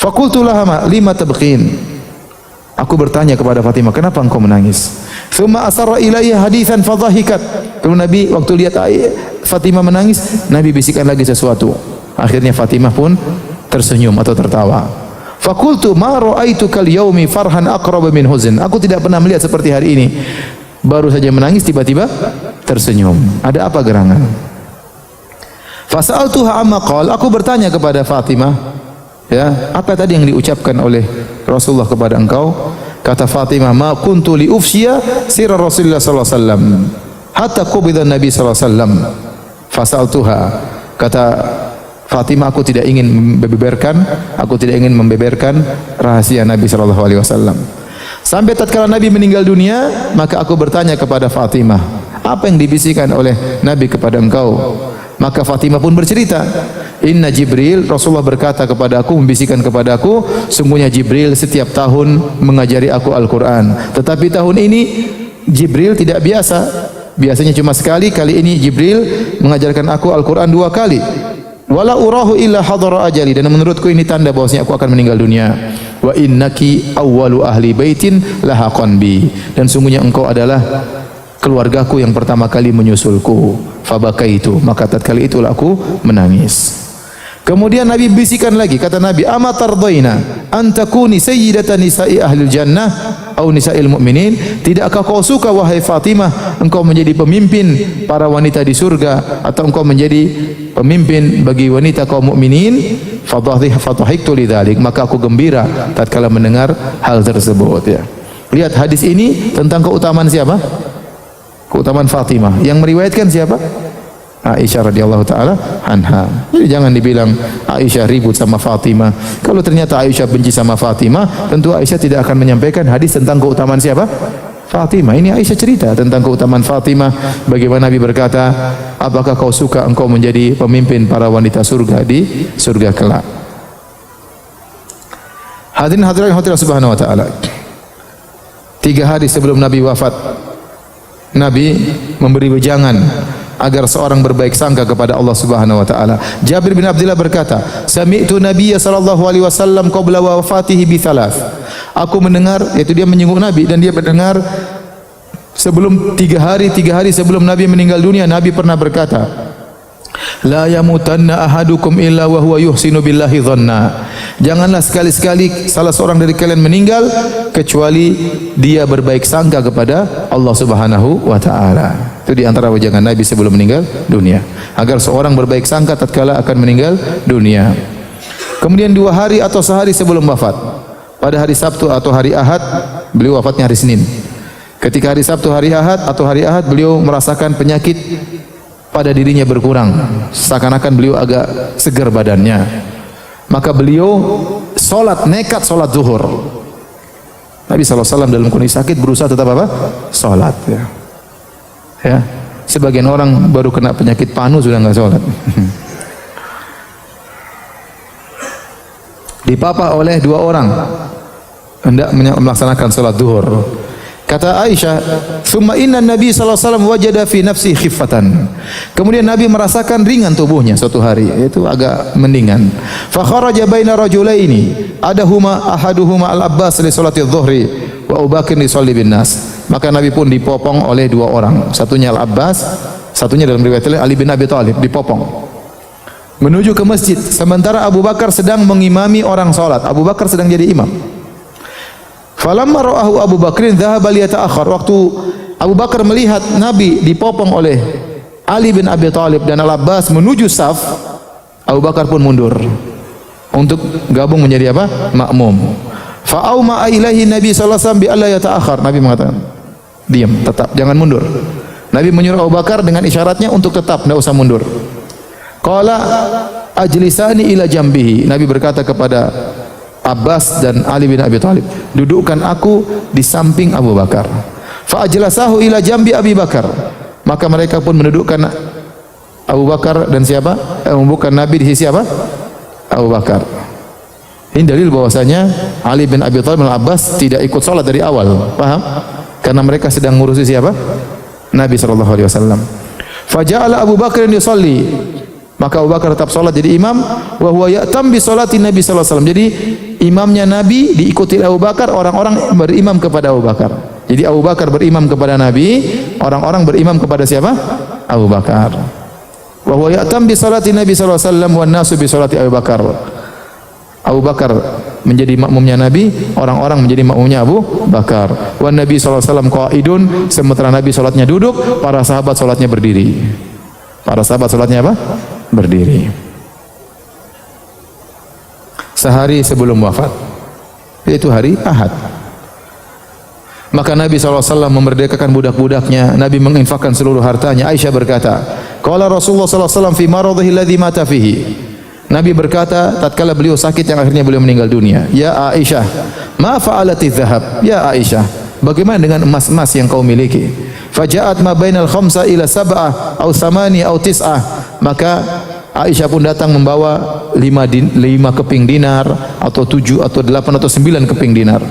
Faqultu laha lima tabqin. Aku bertanya kepada Fatimah, kenapa engkau menangis? Tsumma asarra ilaiha haditsan fadhahikat. Lalu Nabi waktu lihat Fatimah menangis, Nabi bisikan lagi sesuatu. Akhirnya Fatimah pun tersenyum atau tertawa. Faqultu ma ra'aituka al-yaumi farhan aqrab min huzn. Aku tidak pernah melihat seperti hari ini. Baru saja menangis tiba-tiba tersenyum. Ada apa gerangan? Fasa'altuha amma qala, aku bertanya kepada Fatimah, ya, apa tadi yang diucapkan oleh Rasulullah kepada engkau? Kata Fatimah, ma kuntu li ufshiya sirra Rasulullah sallallahu alaihi wasallam hatta qubida Nabi sallallahu alaihi wasallam. Fasa'altuha, kata Fatimah, aku tidak ingin membeberkan rahasia Nabi sallallahu alaihi wasallam. Sampai tatkala Nabi meninggal dunia, maka aku bertanya kepada Fatimah, apa yang dibisikkan oleh Nabi kepada engkau? Maka Fatimah pun bercerita, inna Jibril, Rasulullah berkata kepada aku, membisikkan kepada aku, sungguhnya Jibril setiap tahun mengajari aku Al-Quran. Tetapi tahun ini Jibril tidak biasa. Biasanya cuma sekali, kali ini Jibril mengajarkan aku Al-Quran 2 kali. Wala urahu illa hadara ajali, dan menurutku ini tanda bahwasanya aku akan meninggal dunia. Wa innaki awwalu ahli baitin lahaqan bi, dan sungguhnya engkau adalah keluargaku yang pertama kali menyusulku. Fabakaitu, maka tatkala itulah aku menangis. Kemudian Nabi bisikan lagi, kata Nabi, ama tardaina an takuni sayyidatan nisa'i ahlil jannah. au nisa'il mu'minin, tidakkah kau suka wahai Fatimah engkau menjadi pemimpin para wanita di surga atau engkau menjadi pemimpin bagi wanita kaum mukminin? Fadhahiktu lidzalik, maka aku gembira tatkala mendengar hal tersebut ya. Lihat hadis ini tentang keutamaan siapa? Keutamaan Fatimah. Yang meriwayatkan siapa? Aisyah radhiyallahu taala anha. Jadi jangan dibilang Aisyah ribut sama Fatimah. Kalau ternyata Aisyah benci sama Fatimah, tentu Aisyah tidak akan menyampaikan hadis tentang keutamaan siapa? Fatimah. Ini Aisyah cerita tentang keutamaan Fatimah. Bagaimana Nabi berkata, apakah kau suka engkau menjadi pemimpin para wanita surga di surga kelak? Hadirin hadirat Allah Subhanahu wa taala. 3 hari sebelum Nabi wafat, Nabi memberi wejangan agar seorang berbaik sangka kepada Allah Subhanahu wa taala. Jabir bin Abdullah berkata, "Sami'tu Nabiyya sallallahu alaihi wasallam qabla wafatihi bi thalath." Aku mendengar, yaitu dia menyinggung Nabi, dan dia mendengar sebelum 3 hari sebelum Nabi meninggal dunia, Nabi pernah berkata, "La yamutanna ahadukum illa wa huwa yuhsinu billahi dhanna." Janganlah sekali-sekali salah seorang dari kalian meninggal kecuali dia berbaik sangka kepada Allah Subhanahu wa taala. Itu di antara wejangan Nabi sebelum meninggal dunia, agar seorang berbaik sangka tatkala akan meninggal dunia. Kemudian 2 hari atau sehari sebelum wafat, pada hari Sabtu atau hari Ahad, beliau wafatnya hari Senin. Ketika hari Sabtu, hari Ahad atau hari Ahad, beliau merasakan penyakit pada dirinya berkurang, seakan-akan beliau agak segar badannya. Maka beliau nekat solat zuhur. Nabi SAW dalam kondisi sakit berusaha tetap apa? Solat ya. Ya. Sebagian orang baru kena penyakit panu sudah enggak solat. Dipapa oleh 2 orang hendak melaksanakan salat zuhur. Kata Aisyah, "Tsumma inna Nabi sallallahu alaihi wasallam wajada fi nafsi khiffatan." Kemudian Nabi merasakan ringan tubuhnya suatu hari, yaitu agak mendingan. Fa kharaja baina rajulaini, ahaduhuma al-Abbas li salati adh-dhuhri wa Abu Bakr li shalli bin nas. Maka Nabi pun dipopong oleh 2 orang. Satunya Al-Abbas, satunya dalam riwayat lain Ali bin Abi Thalib, dipopong menuju ke masjid, sementara Abu Bakar sedang mengimami orang salat. Abu Bakar sedang jadi imam. Falamma ra'ahu Abu Bakrin dhahaba liyata'akhkhar. Waktu Abu Bakar melihat Nabi dipopong oleh Ali bin Abi Thalib dan Al-Abbas menuju saf, Abu Bakar pun mundur untuk gabung menjadi apa? Makmum. Fa'auma ilaihi Nabi sallallahu alaihi wasallam bi alla yata'akhkhar. Nabi mengatakan, diam, tetap, jangan mundur. Nabi menyuruh Abu Bakar dengan isyaratnya untuk tetap, tidak usah mundur. Qala ajlisani ila jambihi. Nabi berkata kepada Abbas dan Ali bin Abi Thalib, dudukkan aku di samping Abu Bakar. Fa ajlasahu ila jambi Abi Bakar. Maka mereka pun mendudukkan Abu Bakar dan siapa? Bukan Nabi di sisi apa? Abu Bakar. Ini dalil bahwasanya Ali bin Abi Thalib dan Abbas tidak ikut salat dari awal. Paham? Karena mereka sedang ngurusi siapa? Nabi sallallahu alaihi wasallam. Faja'ala Abu Bakar yusalli. Maka Abu Bakar tetap salat jadi imam, wa huwa ya'tam bi salati Nabi sallallahu alaihi wasallam. Jadi imamnya Nabi diikuti Abu Bakar, orang-orang berimam kepada Abu Bakar. Jadi Abu Bakar berimam kepada Nabi, orang-orang berimam kepada siapa? Abu Bakar. Wa huwa ya'tam bi salati Nabi sallallahu alaihi wasallam wan nasu bi salati Abu Bakar. Abu Bakar menjadi makmumnya Nabi, orang-orang menjadi makmumnya Abu Bakar. Wan Nabi sallallahu alaihi wasallam qa'idun, sementara Nabi salatnya duduk, para sahabat salatnya berdiri. Para sahabat salatnya apa? Berdiri. Sehari sebelum wafat, yaitu hari Ahad. Maka Nabi SAW memerdekakan budak-budaknya. Nabi menginfakkan seluruh hartanya. Aisyah berkata, qala Rasulullah SAW fi maradhihi alladhi mata fihi. Nabi berkata tatkala beliau sakit yang akhirnya beliau meninggal dunia, ya Aisyah, ma fa'alati dhahab? Ya Aisyah, bagaimana dengan emas-emas yang kau miliki? Faja'at ma bainal khamsa ila sab'ah au thamani au tis'ah. Maka Aisyah pun datang membawa 5 keping dinar atau 7 atau 8 atau 9 keping dinar.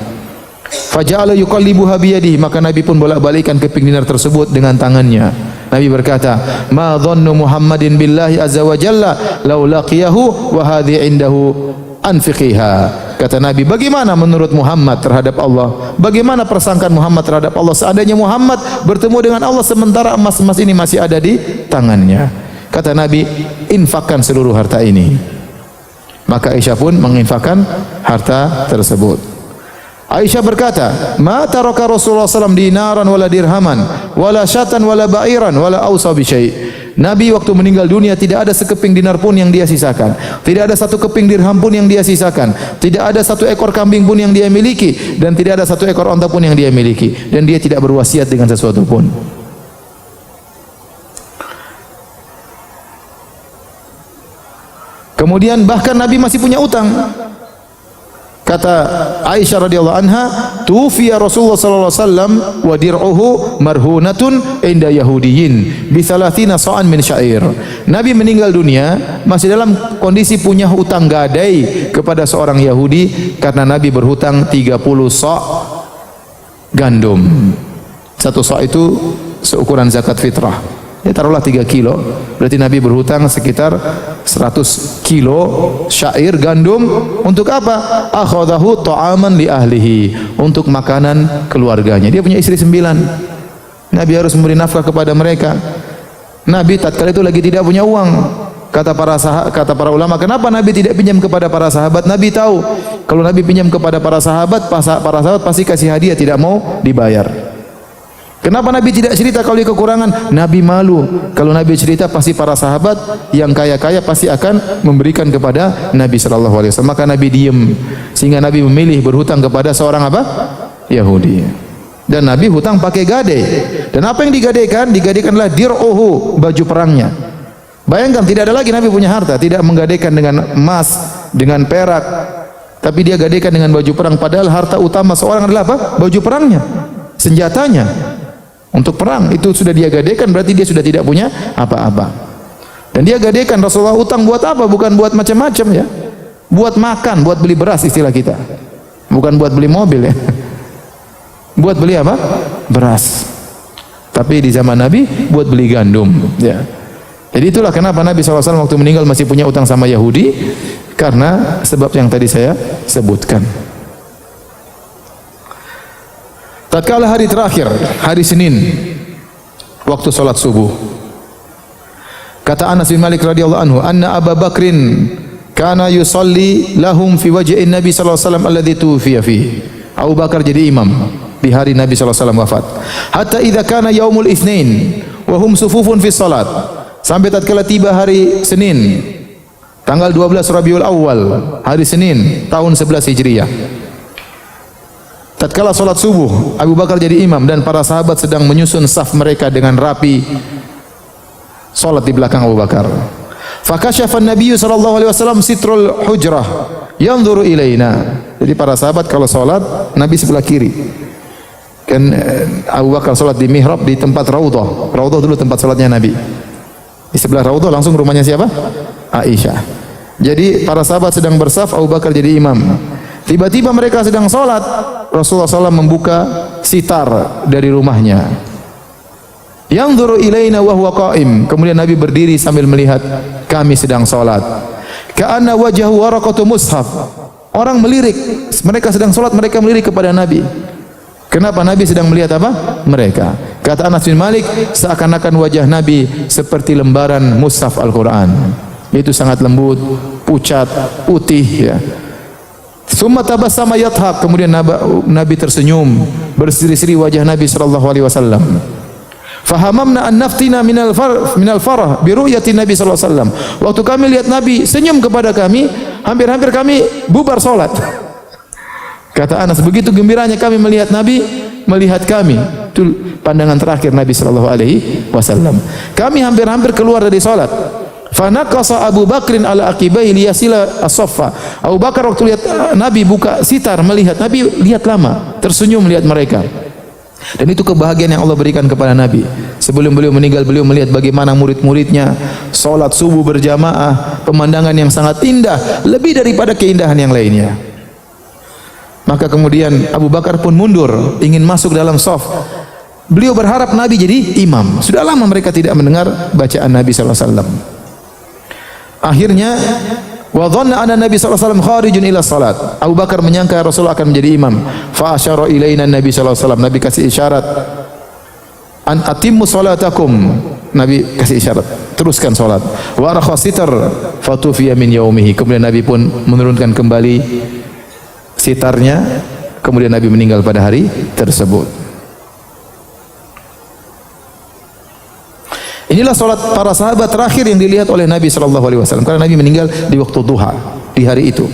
Faja'ala yuqallibuha biyadihi. Maka Nabi pun bolak-balikkan keping dinar tersebut dengan tangannya. Nabi berkata, ma dhannu Muhammadin billahi azza wa jalla law laqiyahu wa hadhi indahu anfiqiha. Kata Nabi, bagaimana menurut Muhammad terhadap Allah? Bagaimana persangkaan Muhammad terhadap Allah seandainya Muhammad bertemu dengan Allah sementara emas-emas ini masih ada di tangannya? Kata Nabi, infakkan seluruh harta ini. Maka Aisyah pun menginfakkan harta tersebut. Aisyah berkata, "Ma taraka Rasulullah SAW dinaran wala dirhaman, wala syatan wala ba'iran, wala awsa bi syai'." Nabi waktu meninggal dunia tidak ada sekeping dinar pun yang dia sisakan. Tidak ada satu keping dirham pun yang dia sisakan. Tidak ada satu ekor kambing pun yang dia miliki. Dan tidak ada satu ekor onta pun yang dia miliki. Dan dia tidak berwasiat dengan sesuatu pun. Kemudian bahkan Nabi masih punya utang. Kata Aisyah radhiyallahu anha, "Tufiya Rasulullah sallallahu alaihi wasallam wa dir'uhu marhunatun inda Yahudiyyin bi 30 sa'an min syair." Nabi meninggal dunia masih dalam kondisi punya hutang gadai kepada seorang Yahudi karena Nabi berhutang 30 sa' gandum. Satu sa' itu seukuran zakat fitrah. Ya taruhlah 3 kilo. Berarti Nabi berhutang sekitar 100 kilo syair gandum untuk apa? Akhadahu ta'aman li ahlihi, untuk makanan keluarganya. Dia punya istri 9. Nabi harus memberi nafkah kepada mereka. Nabi tatkala itu lagi tidak punya uang. Kata para ulama, kenapa Nabi tidak pinjam kepada para sahabat? Nabi tahu kalau Nabi pinjam kepada para sahabat pasti kasih hadiah, tidak mau dibayar. Kenapa Nabi tidak cerita kalau dia kekurangan? Nabi malu. Kalau Nabi cerita pasti para sahabat yang kaya-kaya pasti akan memberikan kepada Nabi sallallahu alaihi wasallam. Maka Nabi diam. Sehingga Nabi memilih berhutang kepada seorang apa? Yahudi. Dan Nabi hutang pakai gadai. Dan apa yang digadaikan? Digadaikanlah dir'uhu, baju perangnya. Bayangkan tidak ada lagi Nabi punya harta, tidak menggadaikan dengan emas, dengan perak, tapi dia gadaikan dengan baju perang. Padahal harta utama seorang adalah apa? Baju perangnya, senjatanya. Untuk perang itu sudah dia gadaikan, berarti dia sudah tidak punya apa-apa. Dan dia gadaikan. Rasulullah utang buat apa? Bukan buat macam-macam ya. Buat makan, buat beli beras istilah kita. Bukan buat beli mobil ya. Buat beli apa? Beras. Tapi di zaman Nabi buat beli gandum ya. Jadi itulah kenapa Nabi SAW waktu meninggal masih punya utang sama Yahudi, karena sebab yang tadi saya sebutkan. Tatkala hari terakhir, hari Senin, waktu salat subuh, kata Anas bin Malik radhiyallahu anhu, anna Abu Bakrin kana yusalli lahum fi wajhin Nabi sallallahu alaihi wasallam alladhi tufiya fihi. Abu Bakar jadi imam di hari Nabi sallallahu alaihi wasallam wafat. Hatta idza kana yaumul Itsnain wa hum sufufun fi salat. Sampai tatkala tiba hari Senin, tanggal 12 Rabiul Awal, hari Senin tahun 11 Hijriah. Tatkala salat subuh, Abu Bakar jadi imam dan para sahabat sedang menyusun saf mereka dengan rapi. Salat di belakang Abu Bakar. Fakashafa an-nabiy sallallahu alaihi wasallam sitrul hujrah yanzuru ilaina. Jadi para sahabat kalau salat, Nabi sebelah kiri. Kan Abu Bakar salat di mihrab di tempat raudhah. Raudhah dulu tempat salatnya Nabi. Di sebelah raudhah langsung rumahnya siapa? Aisyah. Jadi para sahabat sedang bersaf, Abu Bakar jadi imam. Tiba-tiba mereka sedang salat, Rasulullah SAW membuka sitar dari rumahnya. Yanzuru ilaina wa huwa qa'im. Kemudian Nabi berdiri sambil melihat kami sedang salat. Ka'anna wajhahu waraqatu mushaf. Orang melirik, mereka sedang salat, mereka melirik kepada Nabi. Kenapa? Nabi sedang melihat apa? Mereka. Kata Anas bin Malik, seakan-akan wajah Nabi seperti lembaran mushaf Al-Qur'an. Itu sangat lembut, pucat, putih ya. Summa tabassama yathab, kemudian Nabi tersenyum, berseri-seri wajah Nabi sallallahu alaihi wasallam. Fahamamna an naftina minal farah bi ru'yati Nabi sallallahu alaihi wasallam. Waktu kami lihat Nabi senyum kepada kami, hampir-hampir kami bubar salat. Kata Anas, begitu gembiranya kami melihat Nabi, melihat kami. Itu pandangan terakhir Nabi sallallahu alaihi wasallam. Kami hampir-hampir keluar dari salat. Fanaqasa Abu Bakrin ala aqibaihi liyasila as-saffa. Abu Bakar waktu lihat Nabi buka sitar melihat Nabi, lihat lama, tersenyum melihat mereka. Dan itu kebahagiaan yang Allah berikan kepada Nabi. Sebelum beliau meninggal, beliau melihat bagaimana murid-muridnya salat subuh berjamaah, pemandangan yang sangat indah, lebih daripada keindahan yang lainnya. Maka kemudian Abu Bakar pun mundur, ingin masuk dalam shaf. Beliau berharap Nabi jadi imam. Sudah lama mereka tidak mendengar bacaan Nabi sallallahu alaihi wasallam. Akhirnya wa dhanna anna Nabi sallallahu alaihi wasallam kharijun ila salat. Abu Bakar menyangka Rasulullah akan menjadi imam. Fa asyara ilaina Nabi sallallahu alaihi wasallam. Nabi kasih isyarat, an atimmu salatakum. Nabi kasih isyarat, teruskan salat. Wa rakha sitar fatufiya min yaumihi. Kemudian Nabi pun menurunkan kembali sitarnya, kemudian Nabi meninggal pada hari tersebut. Inilah salat para sahabat terakhir yang dilihat oleh Nabi SAW, karena Nabi meninggal di waktu duha di hari itu.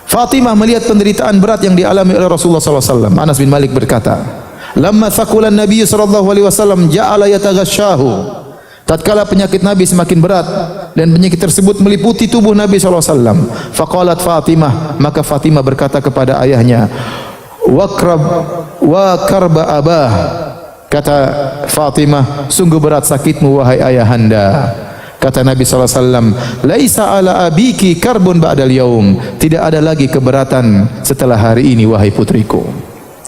Fatimah melihat penderitaan berat yang dialami oleh Rasulullah SAW. Anas bin Malik berkata, "Lamma thaqulan Nabi SAW ja'ala yataghasyahu." Tatkala penyakit Nabi semakin berat dan penyakit tersebut meliputi tubuh Nabi SAW, faqalat Fatimah, maka Fatimah berkata kepada ayahnya, wa karba abah. Kata Fatimah, sungguh berat sakitmu wahai ayahanda. Kata Nabi SAW, laisa ala abiki karbun ba'dal yaum. Tidak ada lagi keberatan setelah hari ini wahai putriku.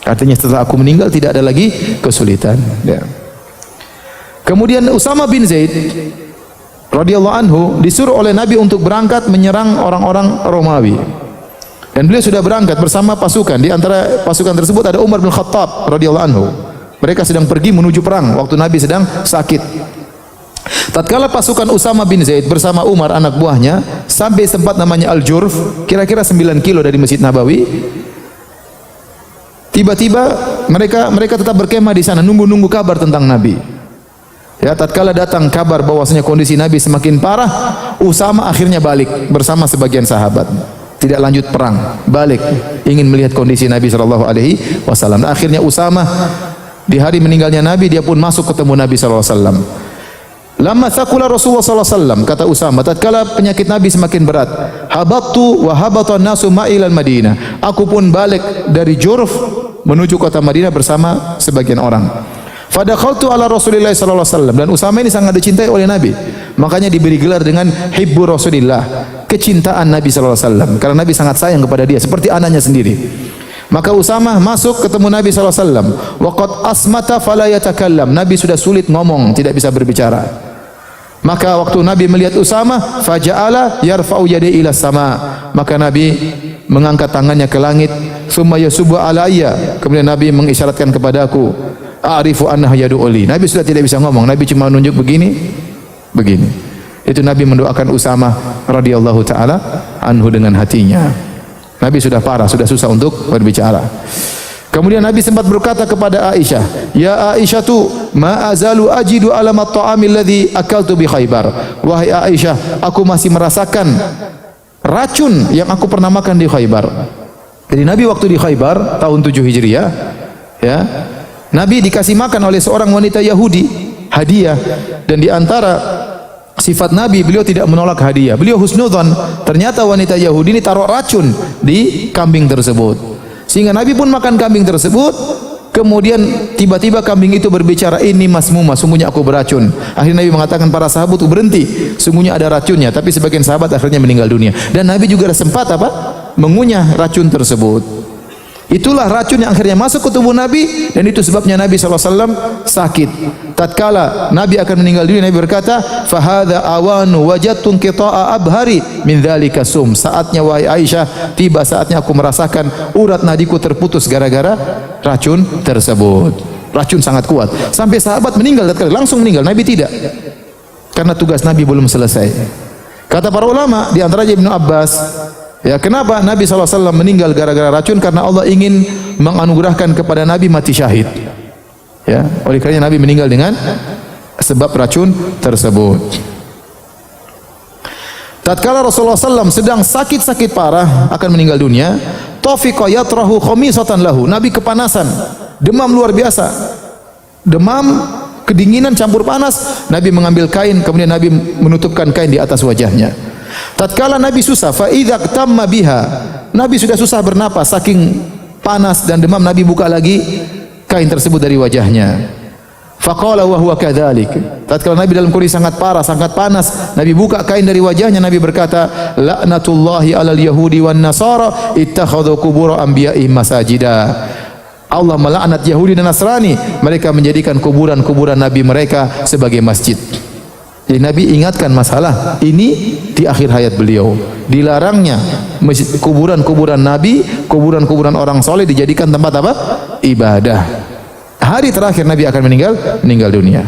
Artinya setelah aku meninggal tidak ada lagi kesulitan. Ya. Kemudian Usama bin Zaid radhiyallahu anhu disuruh oleh Nabi untuk berangkat menyerang orang-orang Romawi. Dan beliau sudah berangkat bersama pasukan. Di antara pasukan tersebut ada Umar bin Khattab radhiyallahu anhu. Mereka sedang pergi menuju perang waktu Nabi sedang sakit. Tatkala pasukan Usama bin Zaid bersama Umar anak buahnya sampai tempat namanya Al-Jurf, kira-kira 9 kilo dari Masjid Nabawi. Tiba-tiba mereka tetap berkemah di sana nunggu-nunggu kabar tentang Nabi. Ya, tatkala datang kabar bahwasanya kondisi Nabi semakin parah, Usama akhirnya balik bersama sebagian sahabat. Tidak lanjut perang, balik ingin melihat kondisi Nabi sallallahu alaihi wasallam. Akhirnya Usama di hari meninggalnya Nabi dia pun masuk ketemu Nabi sallallahu alaihi wasallam. Lama thaqula Rasulullah sallallahu alaihi wasallam, kata Usama, tatkala penyakit Nabi semakin berat, habattu wa habata an-nasu ma'ilal Madinah. Aku pun balik dari Jurf menuju kota Madinah bersama sebagian orang. Fadakhaltu ala Rasulillah sallallahu alaihi wasallam, dan Usama ini sangat dicintai oleh Nabi. Makanya diberi gelar dengan Hibbu Rasulillah, kecintaan Nabi sallallahu alaihi wasallam, karena Nabi sangat sayang kepada dia seperti anaknya sendiri. Maka Usama masuk ketemu Nabi sallallahu alaihi wasallam. Waqad asmata fala yatakallam. Nabi sudah sulit ngomong, tidak bisa berbicara. Maka waktu Nabi melihat Usama, faja'ala yarfa'u yadayhi ila sama. Maka Nabi mengangkat tangannya ke langit, summa yasubu alayya. Kemudian Nabi mengisyaratkan kepadaku, a'rifu annahu yad'uli. Nabi sudah tidak bisa ngomong, Nabi cuma menunjuk begini. Itu Nabi mendoakan Usama radhiyallahu taala anhu dengan hatinya. Nabi sudah parah, sudah susah untuk berbicara. Kemudian Nabi sempat berkata kepada Aisyah, "Ya Aisyatu, ma azalu ajidu alamat ta'amil ladzi akaltu bi Khaibar." Wahai Aisyah, aku masih merasakan racun yang aku pernah makan di Khaibar. Jadi Nabi waktu di Khaibar tahun 7 Hijriah, ya, Nabi dikasih makan oleh seorang wanita Yahudi hadiah, dan di antara sifat Nabi, beliau tidak menolak hadiah. Beliau husnudzon. Ternyata wanita Yahudi ini taruh racun di kambing tersebut. Sehingga Nabi pun makan kambing tersebut. Kemudian tiba-tiba kambing itu berbicara, "Ini masmumah, sungguhnya aku beracun." Akhirnya Nabi mengatakan para sahabat berhenti, sungguhnya ada racunnya. Tapi sebagian sahabat akhirnya meninggal dunia. Dan Nabi juga sempat mengunyah racun tersebut. Itulah racun yang akhirnya masuk ke tubuh Nabi, dan itu sebabnya Nabi SAW sakit. Tatkala Nabi akan meninggal dunia, Nabi berkata, "Fahadha awanu wajadtu qita'a abhari min dzalika sum." Saatnya wahai Aisyah, tiba saatnya aku merasakan urat nadiku terputus gara-gara racun tersebut. Racun sangat kuat. Sampai sahabat meninggal tatkala langsung meninggal, Nabi tidak. Karena tugas Nabi belum selesai. Kata para ulama, di antaranya Ibnu Abbas, ya, kenapa Nabi SAW meninggal gara-gara racun? Karena Allah ingin menganugerahkan kepada Nabi mati syahid. Ya, oleh karena Nabi meninggal dengan sebab racun tersebut. Tatkala Rasulullah SAW sedang sakit-sakit parah akan meninggal dunia, tafiqa yatrahu khamisatan lahu. Nabi kepanasan, demam luar biasa. Demam, kedinginan campur panas. Nabi mengambil kain, kemudian Nabi menutupkan kain di atas wajahnya. Tatkala Nabi susah, fa idza tamma biha, Nabi sudah susah bernapas saking panas dan demam, Nabi buka lagi kain tersebut dari wajahnya. Faqala wa huwa kadzalik. Tatkala Nabi dalam kondisi sangat parah, sangat panas, Nabi buka kain dari wajahnya, Nabi berkata, "La'natullahi 'alal yahudi wan nasara ittakhadhu qubur anbiya'ihim masajida." Allah melaknat Yahudi dan Nasrani, mereka menjadikan kuburan-kuburan nabi mereka sebagai masjid. Jadi Nabi ingatkan masalah ini di akhir hayat beliau. Dilarangnya kuburan-kuburan Nabi, kuburan-kuburan orang soleh dijadikan tempat ibadah. Hari terakhir Nabi akan meninggal dunia.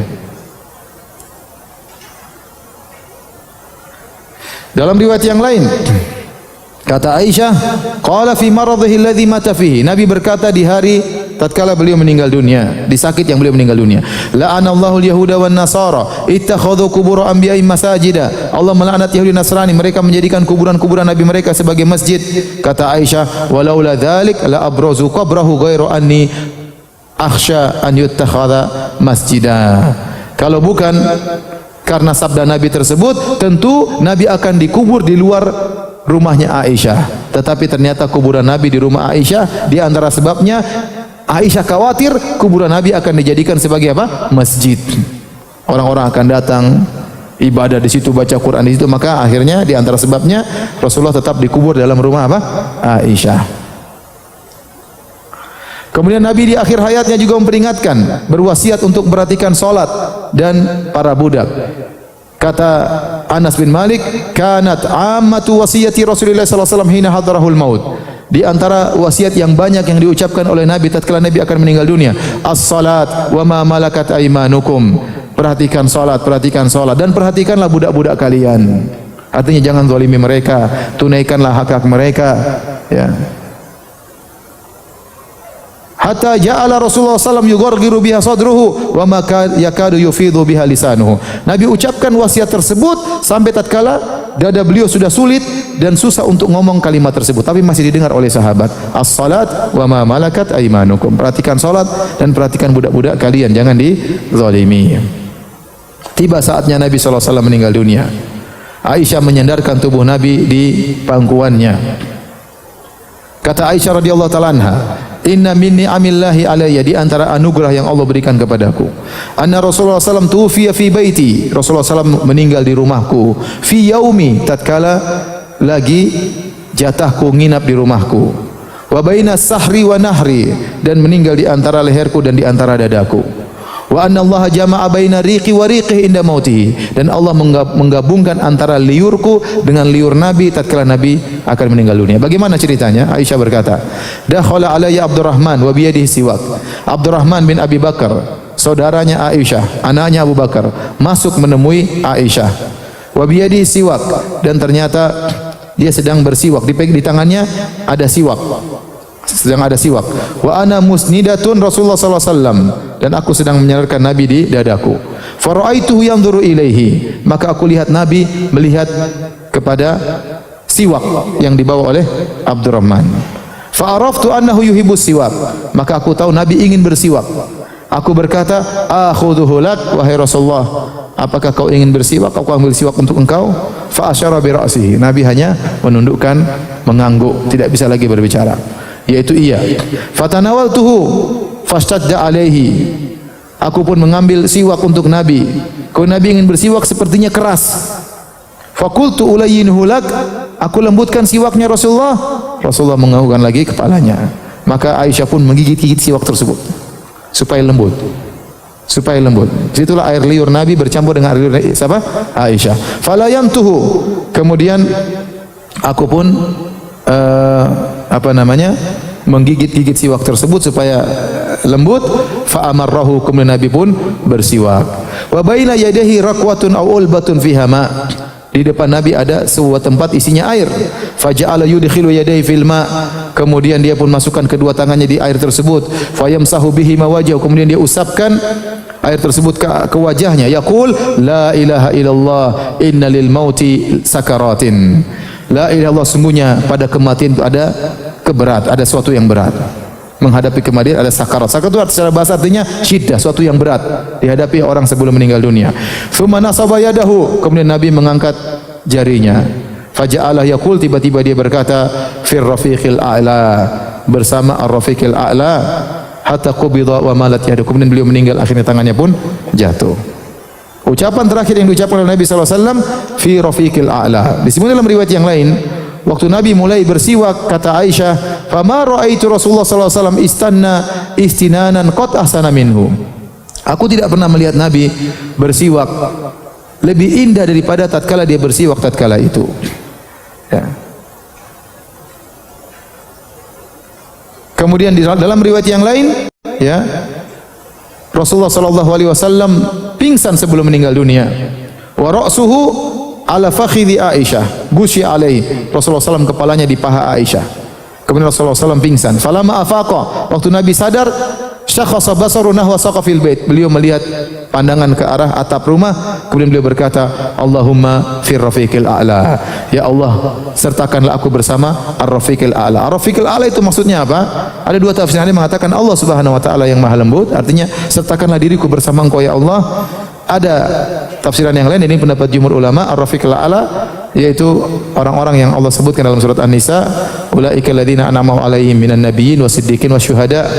Dalam riwayat yang lain, Kata Aisyah, qala fi maradhihi alladhi mata fihi. Nabi berkata di hari tatkala beliau meninggal dunia, di sakit yang beliau meninggal dunia. La'anallahu al-yahuda wan nasara ittakhadhu qubur anbiya'ihim masajida. Allah melaknat Yahudi Nasrani, mereka menjadikan kuburan-kuburan nabi mereka sebagai masjid. Kata Aisyah, walaula dzalik la abrazu qabrahu ghairu anni akhsha an yuttakhadha masjida. Kalau bukan karena sabda Nabi tersebut, tentu Nabi akan dikubur di luar rumahnya Aisyah. Tetapi ternyata kuburan Nabi di rumah Aisyah, di antara sebabnya Aisyah khawatir kuburan Nabi akan dijadikan sebagai apa? Masjid. Orang-orang akan datang ibadah di situ, baca Quran di situ, maka akhirnya di antara sebabnya Rasulullah tetap dikubur dalam rumah apa? Aisyah. Kemudian Nabi di akhir hayatnya juga memperingatkan, berwasiat untuk memperhatikan salat dan para budak. Kata Anas bin Malik, kanat ammatu wasiyati Rasulullah sallallahu alaihi wasallam hina hadarahul maut. Di antara wasiat yang banyak yang diucapkan oleh Nabi tatkala Nabi akan meninggal dunia, as-salat wa ma malakat aymanukum. Perhatikan salat dan perhatikanlah budak-budak kalian. Artinya jangan zalimi mereka, tunaikanlah hak-hak mereka, ya. Hatta ja'ala Rasulullah sallallahu alaihi wasallam yugharghiru biha sadruhu wa ma yakadu yufidhu biha lisanuhu. Nabi ucapkan wasiat tersebut sampai tatkala dada beliau sudah sulit dan susah untuk ngomong kalimat tersebut, tapi masih didengar oleh sahabat. As-salat wa ma malakat aymanukum. Perhatikan salat dan perhatikan budak-budak kalian, jangan dizalimi. Tiba saatnya Nabi sallallahu alaihi wasallam meninggal dunia. Aisyah menyandarkan tubuh Nabi di pangkuannya. Kata Aisyah radhiyallahu taala anha, inna minni amillahi alayya, di antara anugerah yang Allah berikan kepadaku, anna Rasulullah SAW tufiya fi baiti, Rasulullah SAW meninggal di rumahku, fi yaumi, tatkala lagi jatahku nginap di rumahku, wa baina sahri wa nahri, dan meninggal di antara leherku dan di antara dadaku, wa anna Allah jama'a baina riqi wa riqih inda mautihi, dan Allah menggabungkan antara liurku dengan liur Nabi tatkala Nabi akan meninggal dunia. Bagaimana ceritanya? Aisyah berkata, dakhala alayya Abdurrahman wa biyadihi siwak. Abdurrahman bin Abi Bakar, saudaranya Aisyah, anaknya Abu Bakar, masuk menemui Aisyah. Wa biyadihi siwak, dan ternyata dia sedang bersiwak, di tangannya ada siwak. Sedang ada siwak. Wa ana musnidatun Rasulullah sallallahu alaihi wasallam, dan aku sedang menyandarkan Nabi di dadaku. Fa ra'aituhu yanzuru ilaihi, maka aku lihat Nabi melihat kepada siwak yang dibawa oleh Abdurrahman. Fa araftu annahu yuhibbus siwak, maka aku tahu Nabi ingin bersiwak. Aku berkata, akhudhuhu lak wahai Rasulullah, apakah kau ingin bersiwak? Aku ambil siwak untuk engkau. Fa asyara bi ra'sihi, Nabi hanya menundukkan, mengangguk, tidak bisa lagi berbicara, yaitu iya. Fatanawaltuhu fastadda alaihi, aku pun mengambil siwak untuk Nabi. Kalau Nabi ingin bersiwak sepertinya keras. Fakultu ulayyinuhu lak, aku lembutkan siwaknya Rasulullah. Rasulullah menganggukkan lagi kepalanya. Maka Aisyah pun menggigit-gigit siwak tersebut supaya lembut. Situlah air liur Nabi bercampur dengan air liur siapa? Aisyah. Fala yantuhu, kemudian aku pun menggigit-gigit siwak tersebut supaya lembut. Fa amarrahu, kemudian Nabi pun bersiwak. Wa baina yadayhi raqwatun aw ulbatun fiha ma, di depan Nabi ada sebuah tempat isinya air. Faja'ala yudkhilu yadayhi fil ma, kemudian dia pun masukkan kedua tangannya di air tersebut. Fayamsahu bihi mawajah, kemudian dia usapkan air tersebut ke wajahnya. Yaqul la ilaha illallah inna lil mauti sakaratin. La ilaha illallah, sungguhnya pada kematian itu ada keberat, ada sesuatu yang berat. Menghadapi kematian ada sakarat. Sakarat itu secara bahasa artinya syiddah, sesuatu yang berat dihadapi orang sebelum meninggal dunia. Tsumma nasaba yadahu, kemudian Nabi mengangkat jarinya. Faja'ala yaqul, tiba-tiba dia berkata, fir rafiqil a'la, bersama ar-rafiqil a'la, hatta qubida wa malat yadu, kemudian beliau meninggal, akhirnya tangannya pun jatuh. Ucapan terakhir yang diucapkan oleh Nabi sallallahu alaihi wasallam, fi rafiqil a'la. Disebutkan dalam riwayat yang lain, waktu Nabi mulai bersiwak, kata Aisyah, "Fama ra'aitu Rasulullah sallallahu alaihi wasallam istanna istinanan qad ahsana minhu." Aku tidak pernah melihat Nabi bersiwak lebih indah daripada tatkala dia bersiwak tatkala itu. Ya. Kemudian di dalam riwayat yang lain, ya, Rasulullah sallallahu alaihi wasallam pingsan sebelum meninggal dunia. Wa ra'suhu ala fakhidhi Aisyah, gusyi alaihi. Rasulullah SAW kepalanya di paha Aisyah. Kemudian Rasulullah SAW pingsan. Falamma afaqa, waktu Nabi sadar, syakhasa basaru nahwa saqafil bait. Beliau melihat pandangan ke arah atap rumah, kemudian beliau berkata, Allahumma fir rafiqil a'la. Ya Allah, sertakanlah aku bersama ar-rafiqil a'la. Ar-rafiqil a'la itu maksudnya apa? Ada dua tafsir yang mengatakan Allah Subhanahu wa taala yang Maha lembut, artinya sertakanlah diriku bersama Engkau ya Allah. Ada tafsiran yang lain, ini pendapat jumhur ulama, ar-rafiqil a'la yaitu orang-orang yang Allah sebutkan dalam surat An-Nisa, ulaika alladziina an'ama 'alaihim minan nabiyyin wasiddiqin wasyuhada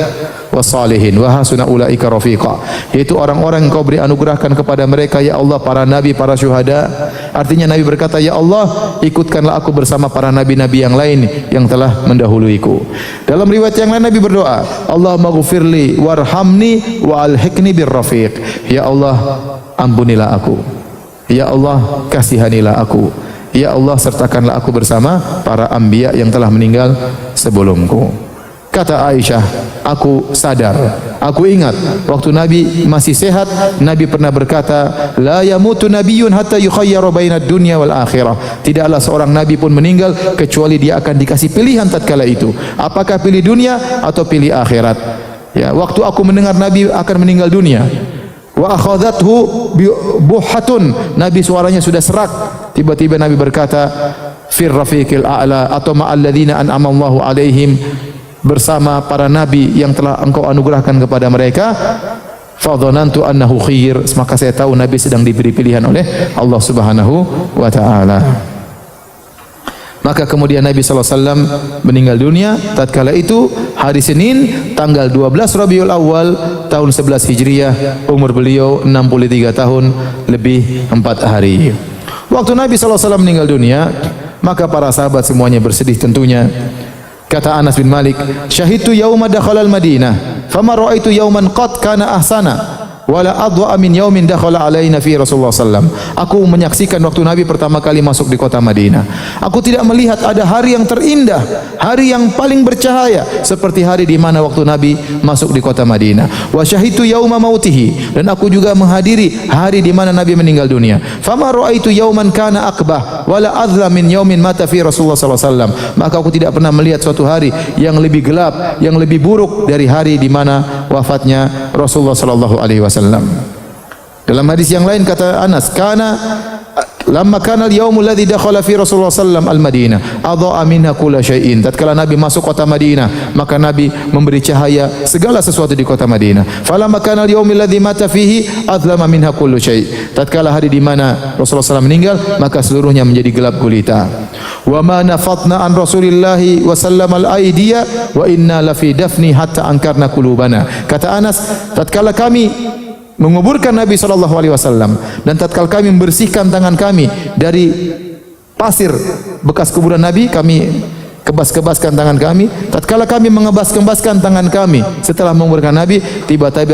wassalihin wa hasuna ulaika rafiqa, yaitu orang-orang yang Kau beri anugerahkan kepada mereka ya Allah, para nabi, para syuhada. Artinya Nabi berkata, ya Allah, ikutkanlah aku bersama para nabi-nabi yang lain yang telah mendahuluiku. Dalam riwayat yang lain Nabi berdoa, Allahumma ghfirli warhamni wa alhiqni birrafiq. Ya Allah, ampunilah aku. Ya Allah, kasihanilah aku. Ya Allah, sertakanlah aku bersama para anbiya yang telah meninggal sebelumku. Kata Aisyah, aku sadar, aku ingat waktu Nabi masih sehat, Nabi pernah berkata, la yamutu nabiyyun hatta yukhayyaru bainad dunya wal akhirah. Tidaklah seorang nabi pun meninggal kecuali dia akan dikasih pilihan tatkala itu, apakah pilih dunia atau pilih akhirat. Ya, waktu aku mendengar Nabi akan meninggal dunia, wa akhadhathu buhatun, Nabi suaranya sudah serak. Tiba-tiba Nabi berkata, fir rafiqil a'la atau ma'al ladzina an'ama Allahu 'alaihim, bersama para nabi yang telah Engkau anugerahkan kepada mereka. Fa dhanantu annahu khair, maka saya tahu Nabi sedang diberi pilihan oleh Allah Subhanahu wa taala. Maka kemudian Nabi sallallahu alaihi wasallam meninggal dunia tatkala itu hari Senin tanggal 12 Rabiul Awal tahun 11 Hijriah, umur beliau 63 tahun lebih 4 hari. Waktu Nabi sallallahu alaihi wasallam meninggal dunia, maka para sahabat semuanya bersedih tentunya. Kata Anas bin Malik, syahidtu yauma dakhala al-Madinah, fama ra'aitu yauman qad kana ahsana wala adwa min yaumin dakhala alaina fi Rasulullah sallam. Aku menyaksikan waktu Nabi pertama kali masuk di kota Madinah. Aku tidak melihat ada hari yang terindah, hari yang paling bercahaya seperti hari di mana waktu Nabi masuk di kota Madinah. Wa syahidtu yauma mautihi, dan aku juga menghadiri hari di mana Nabi meninggal dunia. Fama ra'aitu yauman kana akbah wala adla min yaumin mata fi Rasulullah sallallahu alaihi wasallam. Maka aku tidak pernah melihat suatu hari yang lebih gelap, yang lebih buruk dari hari di mana wafatnya Rasulullah sallallahu alaihi wasallam. Dalam hadis yang lain kata Anas, lamma kana al-yaumul ladzi dakhala fi Rasulullah sallam al-Madinah adha'a minha kulla syai'in. Tatkala Nabi masuk kota Madinah, maka Nabi memberi cahaya segala sesuatu di kota Madinah. Falamma kana al-yaumul ladzi mata fihi adlama minha kullu syai'. Tatkala hari di mana Rasulullah sallam meninggal, maka seluruhnya menjadi gelap gulita. Wa ma nafatna an Rasulillahi wa sallam al-aidiya wa inna la fi dafni hatta ankarna qulubana. Kata Anas, tatkala kami menguburkan Nabi sallallahu alaihi wasallam dan tatkala kami membersihkan tangan kami dari pasir bekas kuburan Nabi, kami kebas-kebaskan tangan kami. Tatkala kami mengebas-kebaskan tangan kami setelah menguburkan Nabi,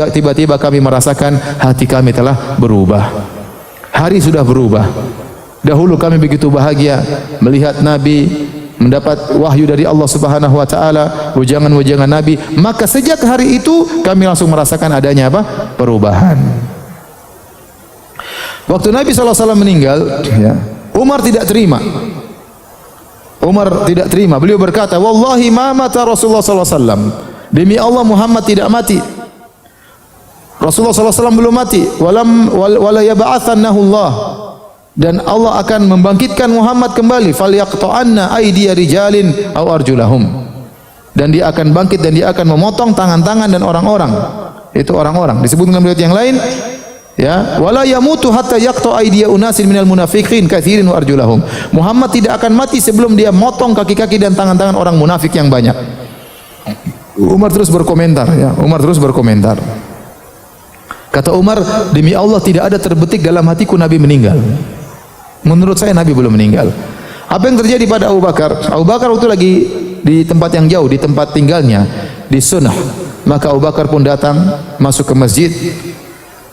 tiba-tiba kami merasakan hati kami telah berubah. Hari sudah berubah. Dahulu kami begitu bahagia melihat Nabi, mendapat wahyu dari Allah Subhanahu wa taala, wejangan-wejangan Nabi, maka sejak hari itu kami langsung merasakan adanya apa? Perubahan. Waktu Nabi sallallahu alaihi wasallam meninggal, ya, Umar tidak terima. Umar tidak terima. Beliau berkata, "Wallahi ma mata Rasulullah sallallahu alaihi wasallam." Demi Allah, Muhammad tidak mati. Rasulullah sallallahu alaihi wasallam belum mati. Wala yab'atsannahu Allah. Dan Allah akan membangkitkan Muhammad kembali. Falyaqta'anna aydiya rijalin aw arjulahum. Dan dia akan bangkit dan dia akan memotong tangan-tangan dan orang-orang. Itu orang-orang. Disebutkan dalam riwayat yang lain, ya, wala yamutu hatta yaqta aydiya unasin minal munafiqin katsirin wa arjulahum. Muhammad tidak akan mati sebelum dia motong kaki-kaki dan tangan-tangan orang munafik yang banyak. Umar terus berkomentar, ya. Umar terus berkomentar. Kata Umar, demi Allah tidak ada terbetik dalam hatiku Nabi meninggal. Menurut saya Nabi belum meninggal. Apa yang terjadi pada Abu Bakar? Abu Bakar waktu lagi di tempat yang jauh, di tempat tinggalnya di Sunnah. Maka Abu Bakar pun datang masuk ke masjid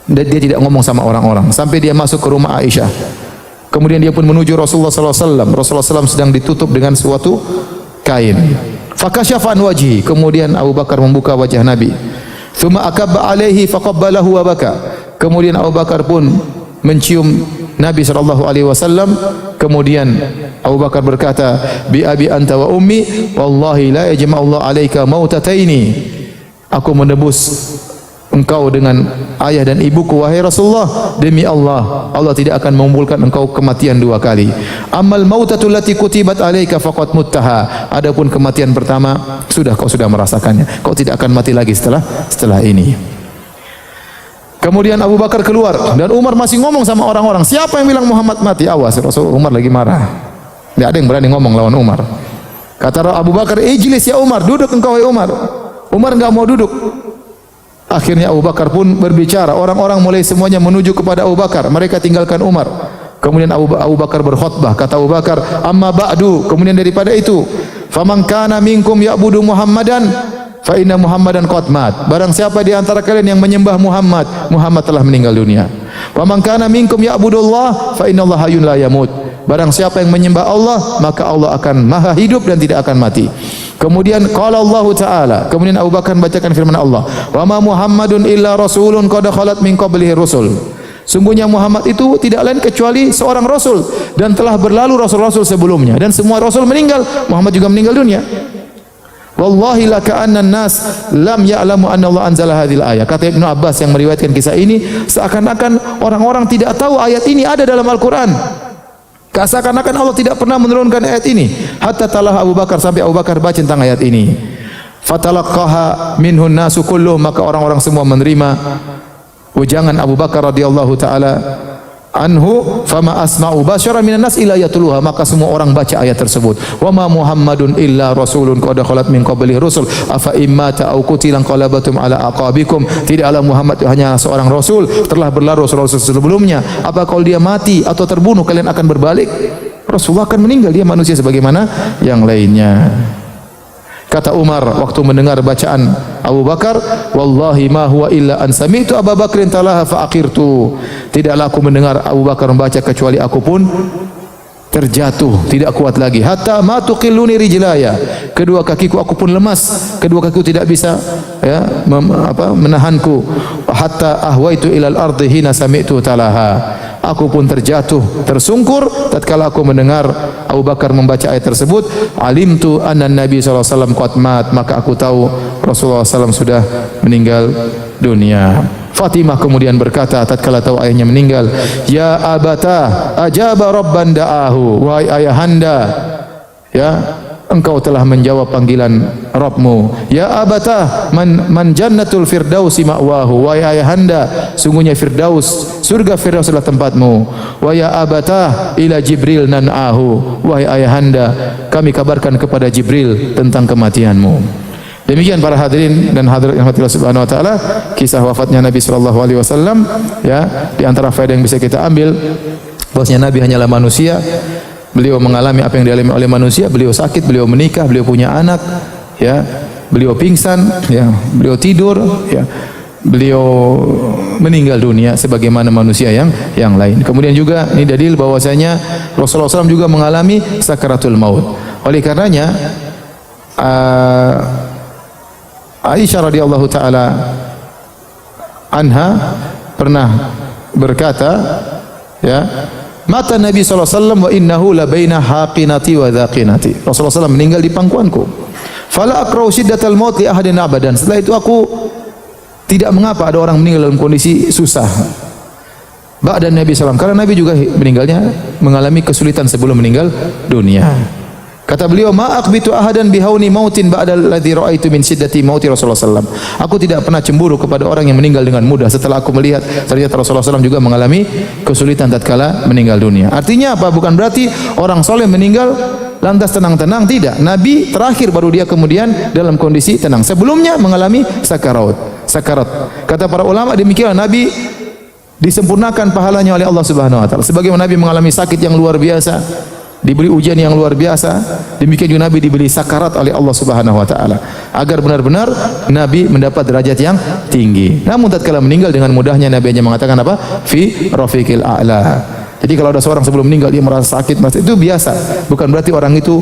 dan dia tidak ngomong sama orang-orang sampai dia masuk ke rumah Aisyah. Kemudian dia pun menuju Rasulullah sallallahu alaihi wasallam. Rasulullah sallallahu sedang ditutup dengan suatu kain. Fakashafa an wajhi. Kemudian Abu Bakar membuka wajah Nabi. Tsumma akabba alaihi faqabbalahu wa baka. Kemudian Abu Bakar pun mencium Nabi SAW. Kemudian Abu Bakar berkata, bi abi anta wa ummi wallahi la yajma'ullahu alaika mautataini. Aku menebus engkau dengan ayah dan ibuku wahai Rasulullah, demi Allah, Allah tidak akan mengumpulkan engkau kematian dua kali. Amal mautatul lati kutibat alaika faqad muttaha. Adapun kematian pertama kau sudah merasakannya. Kau tidak akan mati lagi setelah ini. Kemudian Abu Bakar keluar dan Umar masih ngomong sama orang-orang, siapa yang bilang Muhammad mati? Awas, Rasul Umar lagi marah. Tidak ada yang berani ngomong lawan Umar. Kata Abu Bakar, ijlis ya Umar, duduk engkau ya Umar. Umar enggak mau duduk. Akhirnya Abu Bakar pun berbicara. Orang-orang mulai semuanya menuju kepada Abu Bakar. Mereka tinggalkan Umar. Kemudian Abu Bakar berkhutbah. Kata Abu Bakar, amma ba'du. Kemudian daripada itu, faman kana minkum ya'budu Muhammadan fa inna Muhammadan qad mat. Barang siapa di antara kalian yang menyembah Muhammad, Muhammad telah meninggal dunia. Wa man kana minkum ya'budullah fa innallaha hayyun la yamut. Barang siapa yang menyembah Allah, maka Allah akan maha hidup dan tidak akan mati. Kemudian qala Allah Ta'ala, kemudian Abu Bakar bacakan firman Allah, wa ma Muhammadun illa rasulun qad khalat min qablihi rusul. Sungguhnya Muhammad itu tidak lain kecuali seorang rasul dan telah berlalu rasul-rasul sebelumnya, dan semua rasul meninggal, Muhammad juga meninggal dunia. Wallahi laka'anna an-nas lam ya'lamu anna Allah anzala hadhil ayat. Kata Ibnu Abbas yang meriwayatkan kisah ini, seakan-akan orang-orang tidak tahu ayat ini ada dalam Al-Qur'an. Seakan-akan Allah tidak pernah menurunkan ayat ini. Hatta talah Abu Bakar, sampai Abu Bakar baca tentang ayat ini. Fatalaqaha minhun nasu kulluhum, maka orang-orang semua menerima ujangan Abu Bakar radhiyallahu taala anhu, fama asma'u basyara minan nas illa yatluha, maka semua orang baca ayat tersebut. Wa ma Muhammadun illa rasulun qad khalat min qablihi rusul afa immata aw qutilan qalabatum ala aqabikum. Tidaklah Muhammad hanya seorang rasul, telah berlalu rasul sebelumnya. Apa kalau dia mati atau terbunuh kalian akan berbalik? Rasulullah akan meninggal, dia manusia sebagaimana yang lainnya. Kata Umar waktu mendengar bacaan Abu Bakar, wallahi ma huwa illa an sami'tu Abu Bakrin talaha fa aqirtu. Tidaklah aku mendengar Abu Bakar membaca kecuali aku pun terjatuh, tidak kuat lagi. Hatta ma tuqilluni rijlaya, kedua kakiku aku pun lemas, kedua kakiku tidak bisa menahanku. Hatta ahwaitu ilal ardi hina sami'tu talaha, aku pun terjatuh, tersungkur tatkala aku mendengar Abu Bakar membaca ayat tersebut. Alimtu anna Nabi SAW qad mat, maka aku tahu Rasulullah SAW sudah meninggal dunia. Fatimah kemudian berkata tatkala tahu ayahnya meninggal, ya abata ajaba rabban da'ahu, wahai ayahanda, ya engkau telah menjawab panggilan Rabbmu. Ya abata man jannatul firdausi ma'wahu, wahai ayahanda, sungguhnya Firdaus, surga Firdaus adalah tempatmu. Wa ya abata ila Jibril nan'ahu, wahai ayahanda, kami kabarkan kepada Jibril tentang kematianmu. Demikian para hadirin dan hadirat yang Allah Subhanahu wa taala, kisah wafatnya Nabi sallallahu alaihi wasallam. Ya, di antara faedah yang bisa kita ambil, bahwasanya Nabi hanyalah manusia. Beliau mengalami apa yang dialami oleh manusia. Beliau sakit, beliau menikah, beliau punya anak, ya. Beliau pingsan, ya. Beliau tidur, ya. Beliau meninggal dunia sebagaimana manusia yang lain. Kemudian juga ini dalil bahwasanya Rasulullah SAW juga mengalami sakaratul maut. Oleh karenanya Aisyah radhiyallahu taala anha pernah berkata, ya, mata Nabi SAW wa innahu la baina haqinati wa dhaqinati. Rasulullah SAW meninggal di pangkuanku. Fala akrau syiddatal maut li ahadin abadan. Setelah itu aku tidak mengapa ada orang meninggal dalam kondisi susah. Ba'da Nabi SAW, karena Nabi juga meninggalnya mengalami kesulitan sebelum meninggal dunia. Kata beliau, ma aqbitu ahadan bihauni mautin ba'da alladhi ra'aitu min shiddati mauti Rasulullah sallallahu alaihi wasallam. Aku tidak pernah cemburu kepada orang yang meninggal dengan mudah setelah aku melihat ternyata Rasulullah SAW juga mengalami kesulitan tatkala meninggal dunia. Artinya apa? Bukan berarti orang soleh meninggal lantas tenang-tenang, tidak. Nabi terakhir baru dia kemudian dalam kondisi tenang. Sebelumnya mengalami sakarat. Kata para ulama, demikianlah Nabi disempurnakan pahalanya oleh Allah Subhanahu wa taala. Sebagaimana Nabi mengalami sakit yang luar biasa, diberi ujian yang luar biasa, demikian juga Nabi diberi sakarat oleh Allah Subhanahu wa taala agar benar-benar Nabi mendapat derajat yang tinggi. Namun tatkala meninggal dengan mudahnya Nabi hanya mengatakan apa? Fi rafiqil a'la. Jadi kalau ada seorang sebelum meninggal dia merasa sakit, itu biasa. Bukan berarti orang itu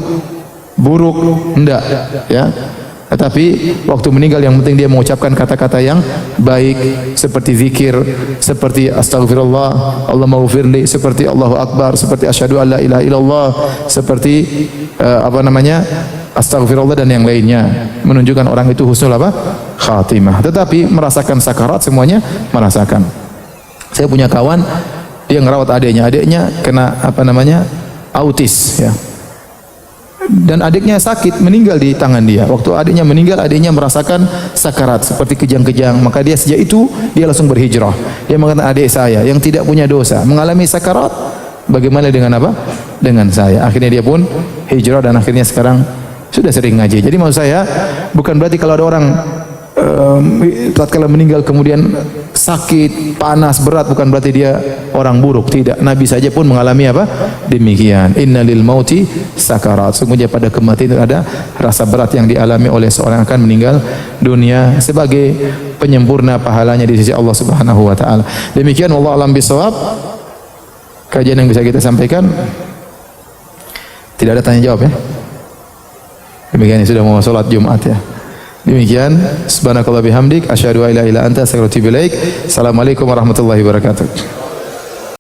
buruk, enggak, ya. Tetapi waktu meninggal yang penting dia mengucapkan kata-kata yang baik seperti zikir, seperti astaghfirullah, Allahumma ghfirli, seperti Allahu Akbar, seperti asyhadu alla ilaha illallah, seperti astaghfirullah dan yang lainnya, menunjukkan orang itu husnul khatimah. Tetapi merasakan sakarat semuanya merasakan. Saya punya kawan, dia ngerawat adiknya kena autis ya. Dan adiknya sakit, meninggal di tangan dia. Waktu adiknya meninggal, adiknya merasakan sakarat seperti kejang-kejang. Maka dia sejak itu dia langsung berhijrah. Dia mengatakan, adik saya yang tidak punya dosa mengalami sakarat, bagaimana dengan dengan saya? Akhirnya dia pun hijrah dan akhirnya sekarang sudah sering ngaji. Jadi maksud saya, bukan berarti kalau ada orang tatkala meninggal kemudian sakit, panas, berat, bukan berarti dia orang buruk. Tidak, Nabi saja pun mengalami demikian. Innalil mauti sakarat. Sungguhnya pada kematian itu ada rasa berat yang dialami oleh seorang yang akan meninggal dunia sebagai penyempurna pahalanya di sisi Allah Subhanahu wa taala. Demikian, wallahu a'lam bishawab. Kajian yang bisa kita sampaikan. Tidak ada tanya jawab ya. Demikian, sudah mau salat Jumat ya. Demikian, subhanakallah bihamdik, asyhadu an la ilaha illa anta, astaghfiruka wa atubu ilaik. Assalamualaikum warahmatullahi wabarakatuh.